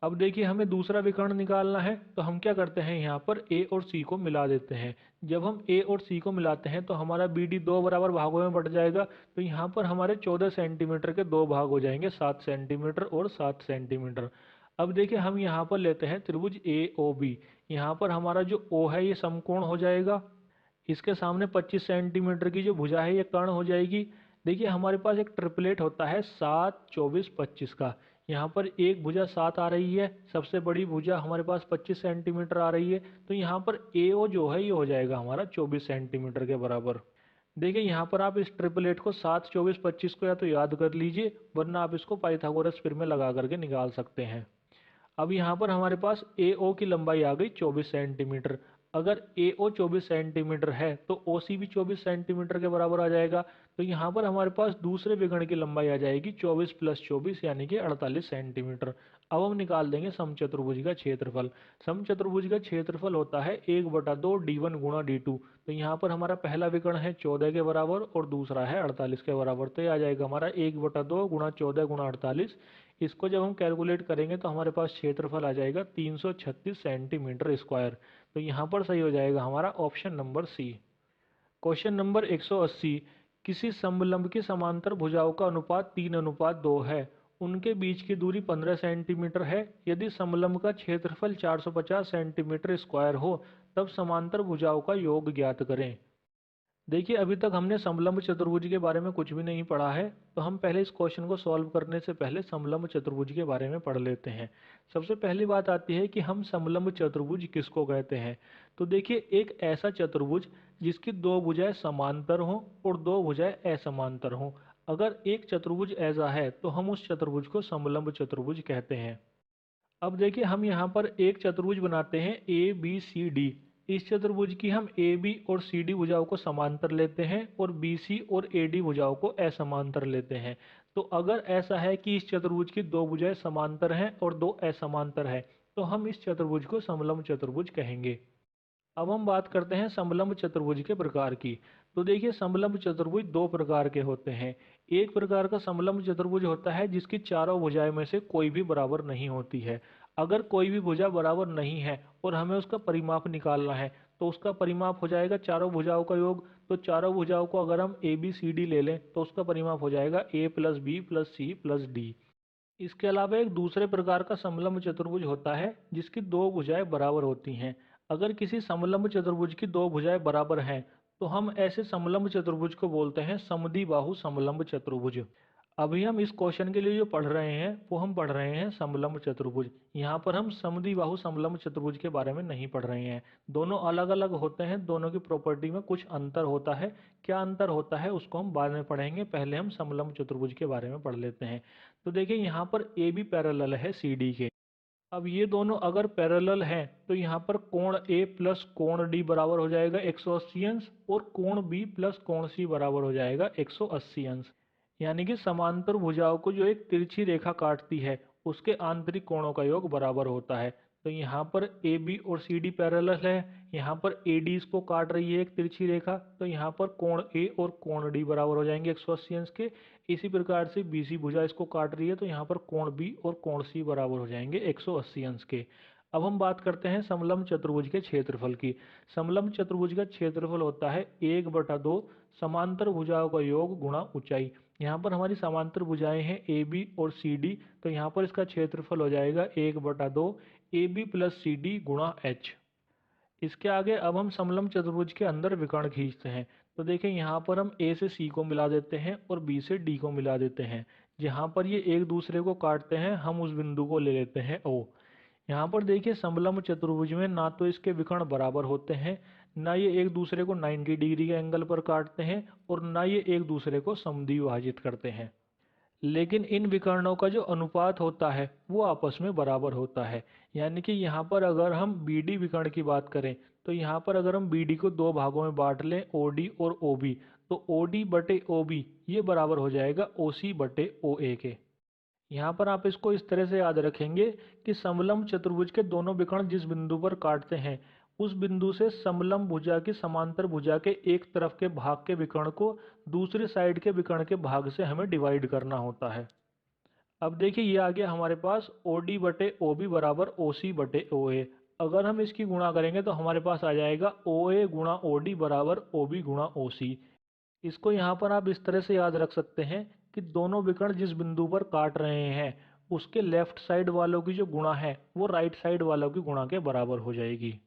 अब देखिए हमें दूसरा विकर्ण निकालना है, तो हम क्या करते हैं, यहाँ पर ए और सी को मिला देते हैं। जब हम ए और सी को मिलाते हैं तो हमारा बी डी दो बराबर भागों में बट जाएगा, तो यहाँ पर हमारे 14 सेंटीमीटर के दो भाग हो जाएंगे, 7 सेंटीमीटर और 7 सेंटीमीटर। अब देखिए हम यहाँ पर लेते हैं त्रिभुज ए ओ बी। यहाँ पर हमारा जो ओ है ये समकोण हो जाएगा, इसके सामने 25 सेंटीमीटर की जो भुजा है ये कर्ण हो जाएगी। देखिए हमारे पास एक ट्रिपलेट होता है 7 24 25 का। यहाँ पर एक भुजा 7 आ रही है, सबसे बड़ी भुजा हमारे पास 25 सेंटीमीटर आ रही है, तो यहाँ पर ए ओ जो है ये हो जाएगा हमारा 24 सेंटीमीटर के बराबर। देखिए यहाँ पर आप इस ट्रिपलेट को 7 24 25 को या तो याद कर लीजिए, वरना आप इसको पाइथागोरस फिर में लगा करके निकाल सकते हैं। अब यहाँ पर हमारे पास ए ओ की लंबाई आ गई 24 सेंटीमीटर। अगर ए ओ 24 सेंटीमीटर है तो ओ सी भी 24 सेंटीमीटर के बराबर आ जाएगा। तो यहाँ पर हमारे पास दूसरे विकर्ण की लंबाई आ जाएगी 24 प्लस 24 यानी कि 48 सेंटीमीटर। अब हम निकाल देंगे समचतुर्भुज का क्षेत्रफल। समचतुर्भुज का क्षेत्रफल होता है 1/2 d1 गुणा d2। तो यहाँ पर हमारा पहला विकर्ण है 14 के बराबर और दूसरा है 48 के बराबर, तो ये आ जाएगा हमारा 1/2 गुणा 14 गुणा 48। इसको जब हम कैलकुलेट करेंगे तो हमारे पास क्षेत्रफल आ जाएगा 336 सेंटीमीटर स्क्वायर। तो यहाँ पर सही हो जाएगा हमारा option number C. Question number 180। किसी समलंब की समांतर भुजाओं का अनुपात 3:2 है। उनके बीच की दूरी 15 सेंटीमीटर है। यदि समलंब का क्षेत्रफल 450 सेंटीमीटर स्क्वायर हो तब समांतर भुजाओं का योग ज्ञात करें। देखिए अभी तक हमने समलंब चतुर्भुज के बारे में कुछ भी नहीं पढ़ा है, तो हम पहले इस क्वेश्चन को सॉल्व करने से पहले समलंब चतुर्भुज के बारे में पढ़ लेते हैं। सबसे पहली बात आती है कि हम समलंब चतुर्भुज किसको कहते हैं। तो देखिए एक ऐसा चतुर्भुज जिसकी दो भुजाएं समांतर हों और दो भुजाएं असमांतर हों। अगर एक चतुर्भुज ऐसा है तो हम उस चतुर्भुज को समलंब चतुर्भुज कहते हैं। अब देखिए हम यहाँ पर एक चतुर्भुज बनाते हैं ए बी सी डी। इस चतुर्भुज की हम ए बी और सी डी भुजाओं को समांतर लेते हैं और बी सी और ए डी भुजाओं को असमांतर लेते हैं। तो अगर ऐसा है कि इस चतुर्भुज की दो भुजाएं समांतर हैं और दो असमांतर है, तो हम इस चतुर्भुज को समलंब चतुर्भुज कहेंगे। अब हम बात करते हैं समलंब चतुर्भुज के प्रकार की। तो देखिए समलंब चतुर्भुज दो प्रकार के होते हैं। एक प्रकार का समलंब चतुर्भुज होता है जिसकी चारों भुजाएं में से कोई भी बराबर नहीं होती है। अगर कोई भी भुजा बराबर नहीं है और हमें उसका परिमाप निकालना है, तो उसका परिमाप हो जाएगा चारों भुजाओं का योग। तो चारों भुजाओं को अगर हम ए बी सी डी ले लें तो उसका परिमाप हो जाएगा A plus B plus C plus D. इसके अलावा एक दूसरे प्रकार का समलंब चतुर्भुज होता है जिसकी दो भुजाएं बराबर होती हैं। अगर किसी समलंब चतुर्भुज की दो भुजाएं बराबर हैं तो हम ऐसे समलंब चतुर्भुज को बोलते हैं समद्विबाहु समलंब चतुर्भुज। अभी हम इस क्वेश्चन के लिए जो पढ़ रहे हैं वो हम पढ़ रहे हैं समलंब चतुर्भुज। यहाँ पर हम समद्विबाहु समलंब चतुर्भुज के बारे में नहीं पढ़ रहे हैं। दोनों अलग अलग होते हैं, दोनों की प्रॉपर्टी में कुछ अंतर होता है। क्या अंतर होता है उसको हम बाद में पढ़ेंगे, पहले हम समलंब चतुर्भुज के बारे में पढ़ लेते हैं। तो देखिए यहाँ पर ए बी पैरेलल है सी डी के। अब ये दोनों अगर पैरेलल हैं तो यहाँ पर कोण ए प्लस कोण डी बराबर हो जाएगा 180 अंश और कोण बी प्लस कोण सी बराबर हो जाएगा 180 अंश। यानी कि समांतर भुजाओं को जो एक तिरछी रेखा काटती है उसके आंतरिक कोणों का योग बराबर होता है। तो यहाँ पर ए बी और सी डी पैरेलल है, यहाँ पर ए डी इसको काट रही है एक तिरछी रेखा, तो यहाँ पर कोण ए और कोण डी बराबर हो जाएंगे 180 अंश के। इसी प्रकार से बी सी भुजा इसको काट रही है, तो यहाँ पर कोण बी और कोण सी बराबर हो जाएंगे 180 अंश के। अब हम बात करते हैं समलंब चतुर्भुज के क्षेत्रफल की। समलंब चतुर्भुज का क्षेत्रफल होता है 1/2 समांतर भुजाओं का योग गुणा ऊंचाई। यहाँ पर हमारी समांतर भुजाएं हैं ए बी और सी डी, तो यहाँ पर इसका क्षेत्रफल हो जाएगा 1/2 A B plus C D गुणा एच। इसके आगे अब हम समलंब चतुर्भुज के अंदर विकर्ण खींचते हैं। तो देखें यहाँ पर हम ए से सी को मिला देते हैं और बी से डी को मिला देते हैं। जहाँ पर ये एक दूसरे को काटते हैं हम उस बिंदु को ले लेते हैं ओ। यहाँ पर देखिए समलंब चतुर्भुज में ना तो इसके विकर्ण बराबर होते हैं, ना ये एक दूसरे को 90 डिग्री के एंगल पर काटते हैं और ना ये एक दूसरे को समद्विभाजित करते हैं। लेकिन इन विकर्णों का जो अनुपात होता है वो आपस में बराबर होता है। यानी कि यहाँ पर अगर हम बी डी विकर्ण की बात करें तो यहाँ पर अगर हम बी डी को दो भागों में बांट लें, ओ डी और ओ बी, तो ओ डी बटे ओ बी ये बराबर हो जाएगा ओ सी बटे ओ ए के। यहाँ पर आप इसको इस तरह से याद रखेंगे कि समलंब चतुर्भुज के दोनों विकर्ण जिस बिंदु पर काटते हैं उस बिंदु से समलंब भुजा की समांतर भुजा के एक तरफ के भाग के विकर्ण को दूसरी साइड के विकर्ण के भाग से हमें डिवाइड करना होता है। अब देखिए ये आ गया हमारे पास ओ डी बटे ओ बी बराबर ओ सी बटे ओ ए। अगर हम इसकी गुणा करेंगे तो हमारे पास आ जाएगा ओ ए गुणा ओ डी बराबर ओ बी गुणा ओ सी। इसको यहाँ पर आप इस तरह से याद रख सकते हैं कि दोनों विकर्ण जिस बिंदु पर काट रहे हैं उसके लेफ्ट साइड वालों की जो गुणा है वो राइट साइड वालों की गुणा के बराबर हो जाएगी।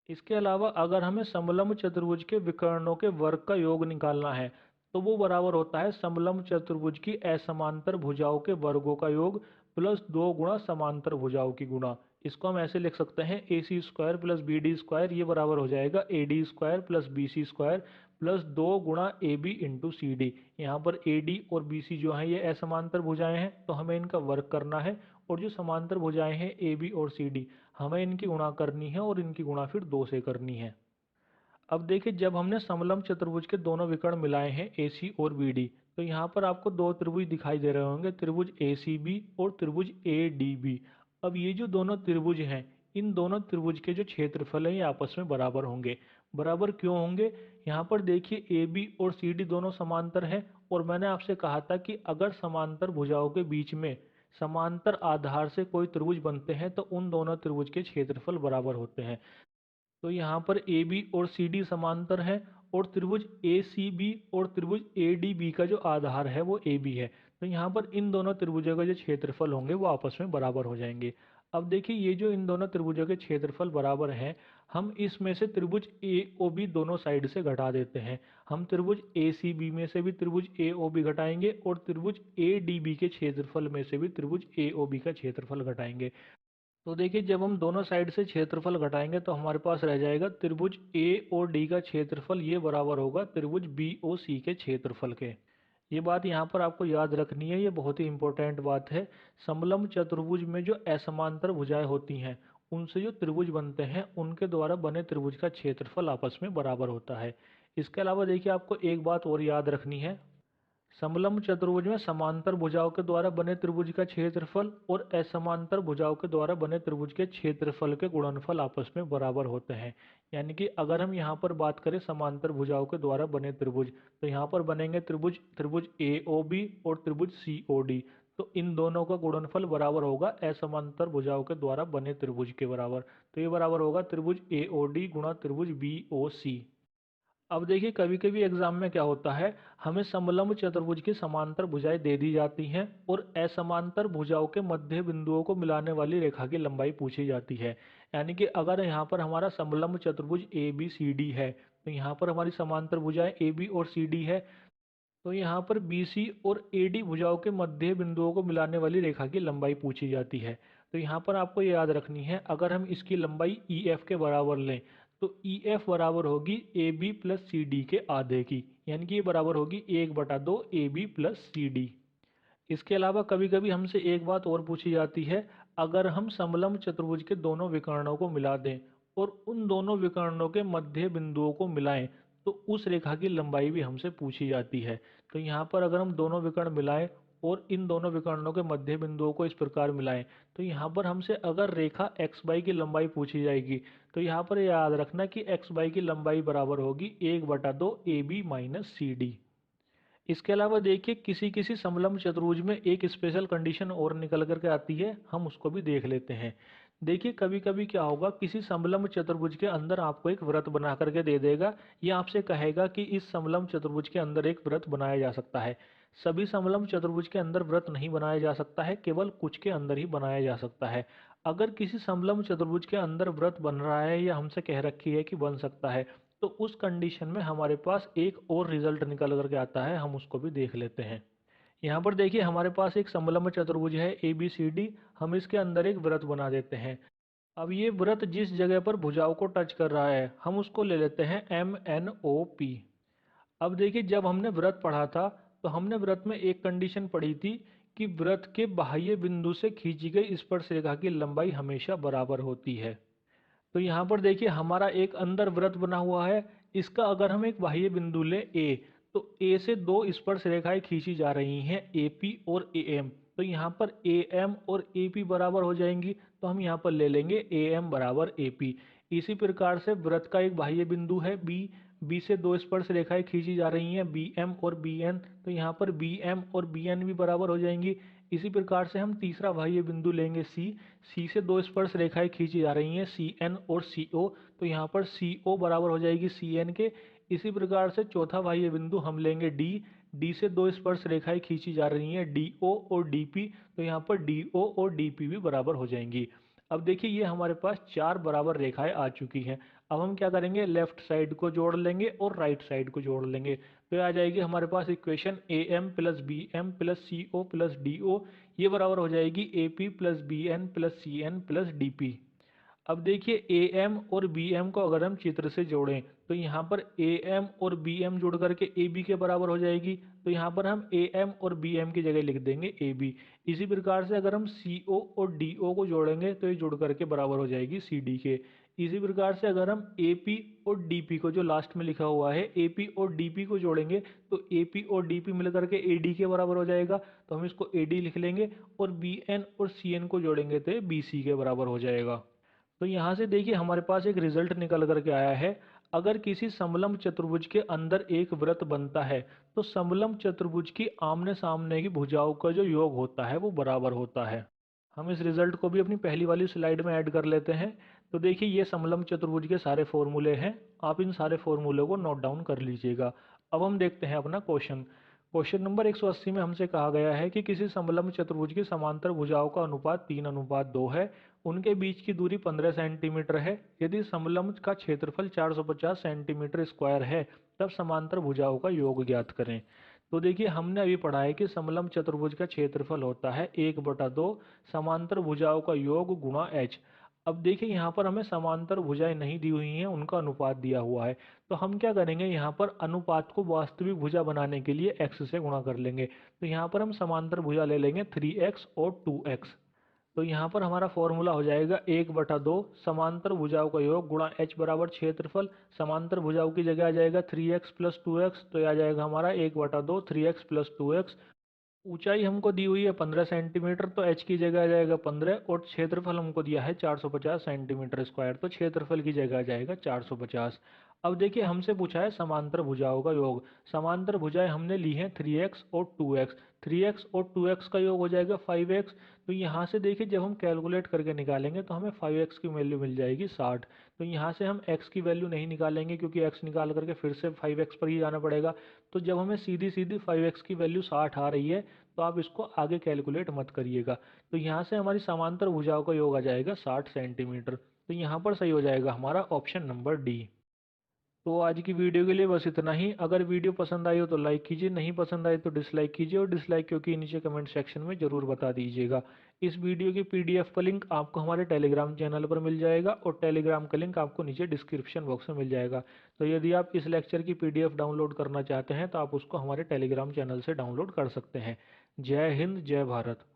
इसके अलावा अगर हमें समलंब चतुर्भुज के विकर्णों के वर्ग का योग निकालना है तो वो बराबर होता है समलंब चतुर्भुज की असमांतर भुजाओं के वर्गों का योग प्लस दो गुणा समांतर भुजाओं की गुणा। इसको हम ऐसे लिख सकते हैं A C square plus B D square ये बराबर हो जाएगा A D square plus B C square plus दो गुणा A B into C D. यहाँ पर ए डी और बी सी जो है ये असमांतर भुजाएं हैं तो हमें इनका वर्ग करना है, और जो समांतर भुजाएं हैं ए बी और सी डी हमें इनकी गुणा करनी है और इनकी गुणा फिर दो से करनी है। अब देखिए जब हमने समलंब चतुर्भुज के दोनों विकर्ण मिलाए हैं ए सी और बी डी तो यहाँ पर आपको दो त्रिभुज दिखाई दे रहे होंगे, त्रिभुज ए सी बी और त्रिभुज ए डी बी। अब ये जो दोनों त्रिभुज हैं इन दोनों त्रिभुज के जो क्षेत्रफल हैं ये आपस में बराबर होंगे। बराबर क्यों होंगे? यहाँ पर देखिए ए बी और सी डी दोनों समांतर हैं और मैंने आपसे कहा था कि अगर समांतर भुजाओं के बीच में समांतर आधार से कोई त्रिभुज बनते हैं तो उन दोनों त्रिभुज के क्षेत्रफल बराबर होते हैं। तो यहाँ पर ए बी और सी डी समांतर है और त्रिभुज ए सी बी और त्रिभुज ए डी बी का जो आधार है वो ए बी है। तो यहाँ पर इन दोनों त्रिभुजों के जो क्षेत्रफल होंगे वो आपस में बराबर हो जाएंगे। अब देखिए ये जो इन दोनों त्रिभुजों के क्षेत्रफल बराबर हैं हम इसमें से त्रिभुज ए ओ बी दोनों साइड से घटा देते हैं। हम त्रिभुज ए सी बी में से भी त्रिभुज ए ओ बी घटाएंगे और त्रिभुज ए डी बी के क्षेत्रफल में से भी त्रिभुज ए ओ बी का क्षेत्रफल घटाएंगे। तो देखिए जब हम दोनों साइड से क्षेत्रफल घटाएंगे तो हमारे पास रह जाएगा त्रिभुज ए और डी का क्षेत्रफल ये बराबर होगा त्रिभुज बी ओ सी के क्षेत्रफल के। ये बात यहाँ पर आपको याद रखनी है, ये बहुत ही इंपॉर्टेंट बात है। समलंब चतुर्भुज में जो असमांतर भुजाएं होती हैं उनसे जो त्रिभुज बनते हैं उनके द्वारा बने त्रिभुज का क्षेत्रफल आपस में बराबर होता है। इसके अलावा देखिए आपको एक बात और याद रखनी है, समलंब चतुर्भुज में समांतर भुजाओं के द्वारा बने त्रिभुज का क्षेत्रफल और असमांतर भुजाओं के द्वारा बने त्रिभुज के क्षेत्रफल के गुणनफल आपस में बराबर होते हैं। यानी कि अगर हम यहाँ पर बात करें समांतर भुजाओं के द्वारा बने त्रिभुज तो यहाँ पर बनेंगे त्रिभुज त्रिभुज ए ओ बी और त्रिभुज सी ओ डी। तो इन दोनों का गुणनफल बराबर होगा असमांतर भुजाओं के द्वारा बने त्रिभुज के बराबर। तो ये बराबर होगा त्रिभुज ए ओ डी गुणा त्रिभुज बी ओ सी। अब देखिए कभी कभी एग्जाम में क्या होता है, हमें समलंब चतुर्भुज की समांतर भुजाएं दे दी जाती हैं और असमांतर भुजाओं के मध्य बिंदुओं को मिलाने वाली रेखा की लंबाई पूछी जाती है। यानी कि अगर यहाँ पर हमारा समलंब चतुर्भुज ए बी सी डी है तो यहाँ पर हमारी समांतर भुजाएं ए बी और सी डी है, तो यहाँ पर बी सी और ए डी भुजाओं के मध्य बिंदुओं को मिलाने वाली रेखा की लंबाई पूछी जाती है। तो यहाँ पर आपको ये याद रखनी है, अगर हम इसकी लंबाई ई एफ के बराबर लें तो ई एफ बराबर होगी A B plus C D के आधे की, यानी कि ये बराबर होगी 1/2 A B plus C D. इसके अलावा कभी कभी हमसे एक बात और पूछी जाती है, अगर हम समलंब चतुर्भुज के दोनों विकर्णों को मिला दें और उन दोनों विकर्णों के मध्य बिंदुओं को मिलाएं तो उस रेखा की लंबाई भी हमसे पूछी जाती है। तो यहाँ पर अगर हम दोनों विकर्ण मिलाएं और इन दोनों विकर्णों के मध्य बिंदुओं को इस प्रकार मिलाएं तो यहाँ पर हमसे अगर रेखा एक्स बाई की लंबाई पूछी जाएगी तो यहाँ पर याद रखना कि एक्स बाई की लंबाई बराबर होगी 1/2 A B minus C D. इसके अलावा देखिए किसी किसी समलंब चतुर्भुज में एक स्पेशल कंडीशन और निकल करके आती है, हम उसको भी देख लेते हैं। देखिए कभी कभी क्या होगा, किसी समलंब चतुर्भुज के अंदर आपको एक वृत्त बना करके दे देगा, ये आपसे कहेगा कि इस समलंब चतुर्भुज के अंदर एक वृत्त बनाया जा सकता है। सभी समलंब चतुर्भुज के अंदर वृत्त नहीं बनाया जा सकता है, केवल कुछ के अंदर ही बनाया जा सकता है। अगर किसी समलंब चतुर्भुज के अंदर वृत्त बन रहा है या हमसे कह रखी है कि बन सकता है तो उस कंडीशन में हमारे पास एक और रिजल्ट निकल करके आता है, हम उसको भी देख लेते हैं। यहाँ पर देखिए हमारे पास एक समलंब चतुर्भुज है ए बी सी डी, हम इसके अंदर एक वृत्त बना देते हैं। अब ये वृत्त जिस जगह पर भुजाओं को टच कर रहा है हम उसको ले लेते हैं एम एन ओ पी। अब देखिए जब हमने वृत्त पढ़ा था तो हमने वृत्त में एक कंडीशन पढ़ी थी कि वृत्त के बाह्य बिंदु से खींची गई स्पर्शरेखा की लंबाई हमेशा बराबर होती है। तो यहाँ पर देखिए हमारा एक अंदर वृत्त बना हुआ है, इसका अगर हम एक बाह्य बिंदु लें ए, तो ए से दो स्पर्श रेखाएं खींची जा रही हैं AP और AM। तो यहाँ पर AM और AP बराबर हो जाएंगी, तो हम यहाँ पर ले लेंगे AM बराबर AP। इसी प्रकार से वृत्त का एक बाह्य बिंदु है B से दो स्पर्श रेखाएं खींची जा रही हैं BM और BN, तो यहाँ पर BM और BN भी बराबर हो जाएंगी। इसी प्रकार से हम तीसरा बाह्य बिंदु लेंगे C से दो स्पर्श रेखाएं खींची जा रही हैं CN और CO, तो यहाँ पर CO बराबर हो जाएगी CN के। इसी प्रकार से चौथा बाह्य बिंदु हम लेंगे D से दो स्पर्श रेखाएं खींची जा रही हैं DO और DP, तो यहाँ पर DO और DP भी बराबर हो जाएंगी। अब देखिए ये हमारे पास चार बराबर रेखाएं आ चुकी हैं। अब हम क्या करेंगे, लेफ्ट साइड को जोड़ लेंगे और राइट साइड को जोड़ लेंगे, तो आ जाएगी हमारे पास equation AM plus BM plus CO plus DO, ये बराबर हो जाएगी AP plus BN plus CN plus DP। अब देखिए AM और BM को अगर हम चित्र से जोड़ें, तो यहाँ पर AM और BM जोड़ करके AB के बराबर हो जाएगी, तो यहाँ पर हम AM और BM की जगह लिख देंगे AB। इसी प्रकार से अगर हम CO और DO को जोड़ेंगे, तो ये जुड़ करके बराबर हो जाएगी CD के। इसी प्रकार से अगर हम AP और DP को, जो लास्ट में लिखा हुआ है, AP और DP को जोड़ेंगे, तो AP और DP मिलकर के AD के बराबर हो जाएगा, तो हम इसको AD लिख लेंगे। और BN और CN को जोड़ेंगे तो ये BC के बराबर हो जाएगा। तो यहाँ से देखिए हमारे पास एक रिजल्ट निकल करके आया है। अगर किसी समलंब चतुर्भुज के अंदर एक वृत्त बनता है, तो समलंब चतुर्भुज की आमने सामने की भुजाओं का जो योग होता है वो बराबर होता है। हम इस रिजल्ट को भी अपनी पहली वाली स्लाइड में ऐड कर लेते हैं। तो देखिए ये समलंब चतुर्भुज के सारे फॉर्मूले हैं, आप इन सारे फॉर्मूले को नोट डाउन कर लीजिएगा। अब हम देखते हैं अपना क्वेश्चन। क्वेश्चन नंबर 180 में हमसे कहा गया है कि किसी समलंब चतुर्भुज की समांतर भुजाओं का अनुपात 3:2 है, उनके बीच की दूरी 15 सेंटीमीटर है। यदि समलंब का क्षेत्रफल 450 सेंटीमीटर स्क्वायर है, तब समांतर भुजाओं का योग ज्ञात करें। तो देखिए हमने अभी पढ़ा है कि समलंब चतुर्भुज का क्षेत्रफल होता है 1/2 समांतर भुजाओं का योग गुणा h। अब देखिए यहाँ पर हमें समांतर भुजाएं नहीं दी हुई हैं, उनका अनुपात दिया हुआ है। तो हम क्या करेंगे, यहाँ पर अनुपात को वास्तविक भुजा बनाने के लिए x से गुणा कर लेंगे। तो यहाँ पर हम समांतर भुजा ले लेंगे 3x और 2x। तो यहाँ पर हमारा फॉर्मूला हो जाएगा 1/2 समांतर भुजाओं का योग गुणा h बराबर क्षेत्रफल। समांतर भुजाओं की जगह आ जाएगा 3x प्लस 2x, तो यह आ जाएगा हमारा 1/2 3x प्लस 2x। ऊंचाई हमको दी हुई है 15 सेंटीमीटर, तो h की जगह आ जाएगा 15, और क्षेत्रफल हमको दिया है 450 सेंटीमीटर स्क्वायर, तो क्षेत्रफल की जगह आ जाएगा 450। अब देखिए हमसे पूछा है समांतर भुजाओं का योग। समांतर भुजाएं हमने ली हैं 3x और 2x। 3x और 2x का योग हो जाएगा 5x। तो यहाँ से देखिए जब हम कैलकुलेट करके निकालेंगे तो हमें 5x की वैल्यू मिल जाएगी 60। तो यहाँ से हम x की वैल्यू नहीं निकालेंगे, क्योंकि x निकाल करके फिर से 5x पर ही जाना पड़ेगा। तो जब हमें सीधी सीधी 5x की वैल्यू 60 आ रही है, तो आप इसको आगे कैलकुलेट मत करिएगा। तो यहाँ से हमारी समांतर भुजाओं का योग आ जाएगा 60 सेंटीमीटर। तो यहाँ पर सही हो जाएगा हमारा ऑप्शन नंबर डी। तो आज की वीडियो के लिए बस इतना ही। अगर वीडियो पसंद आई हो तो लाइक कीजिए, नहीं पसंद आई तो डिसलाइक कीजिए, और डिसलाइक क्योंकि नीचे कमेंट सेक्शन में ज़रूर बता दीजिएगा। इस वीडियो की PDF का लिंक आपको हमारे टेलीग्राम चैनल पर मिल जाएगा, और टेलीग्राम का लिंक आपको नीचे डिस्क्रिप्शन बॉक्स में मिल जाएगा। तो यदि आप इस लेक्चर की PDF डाउनलोड करना चाहते हैं, तो आप उसको हमारे टेलीग्राम चैनल से डाउनलोड कर सकते हैं। जय हिंद, जय भारत।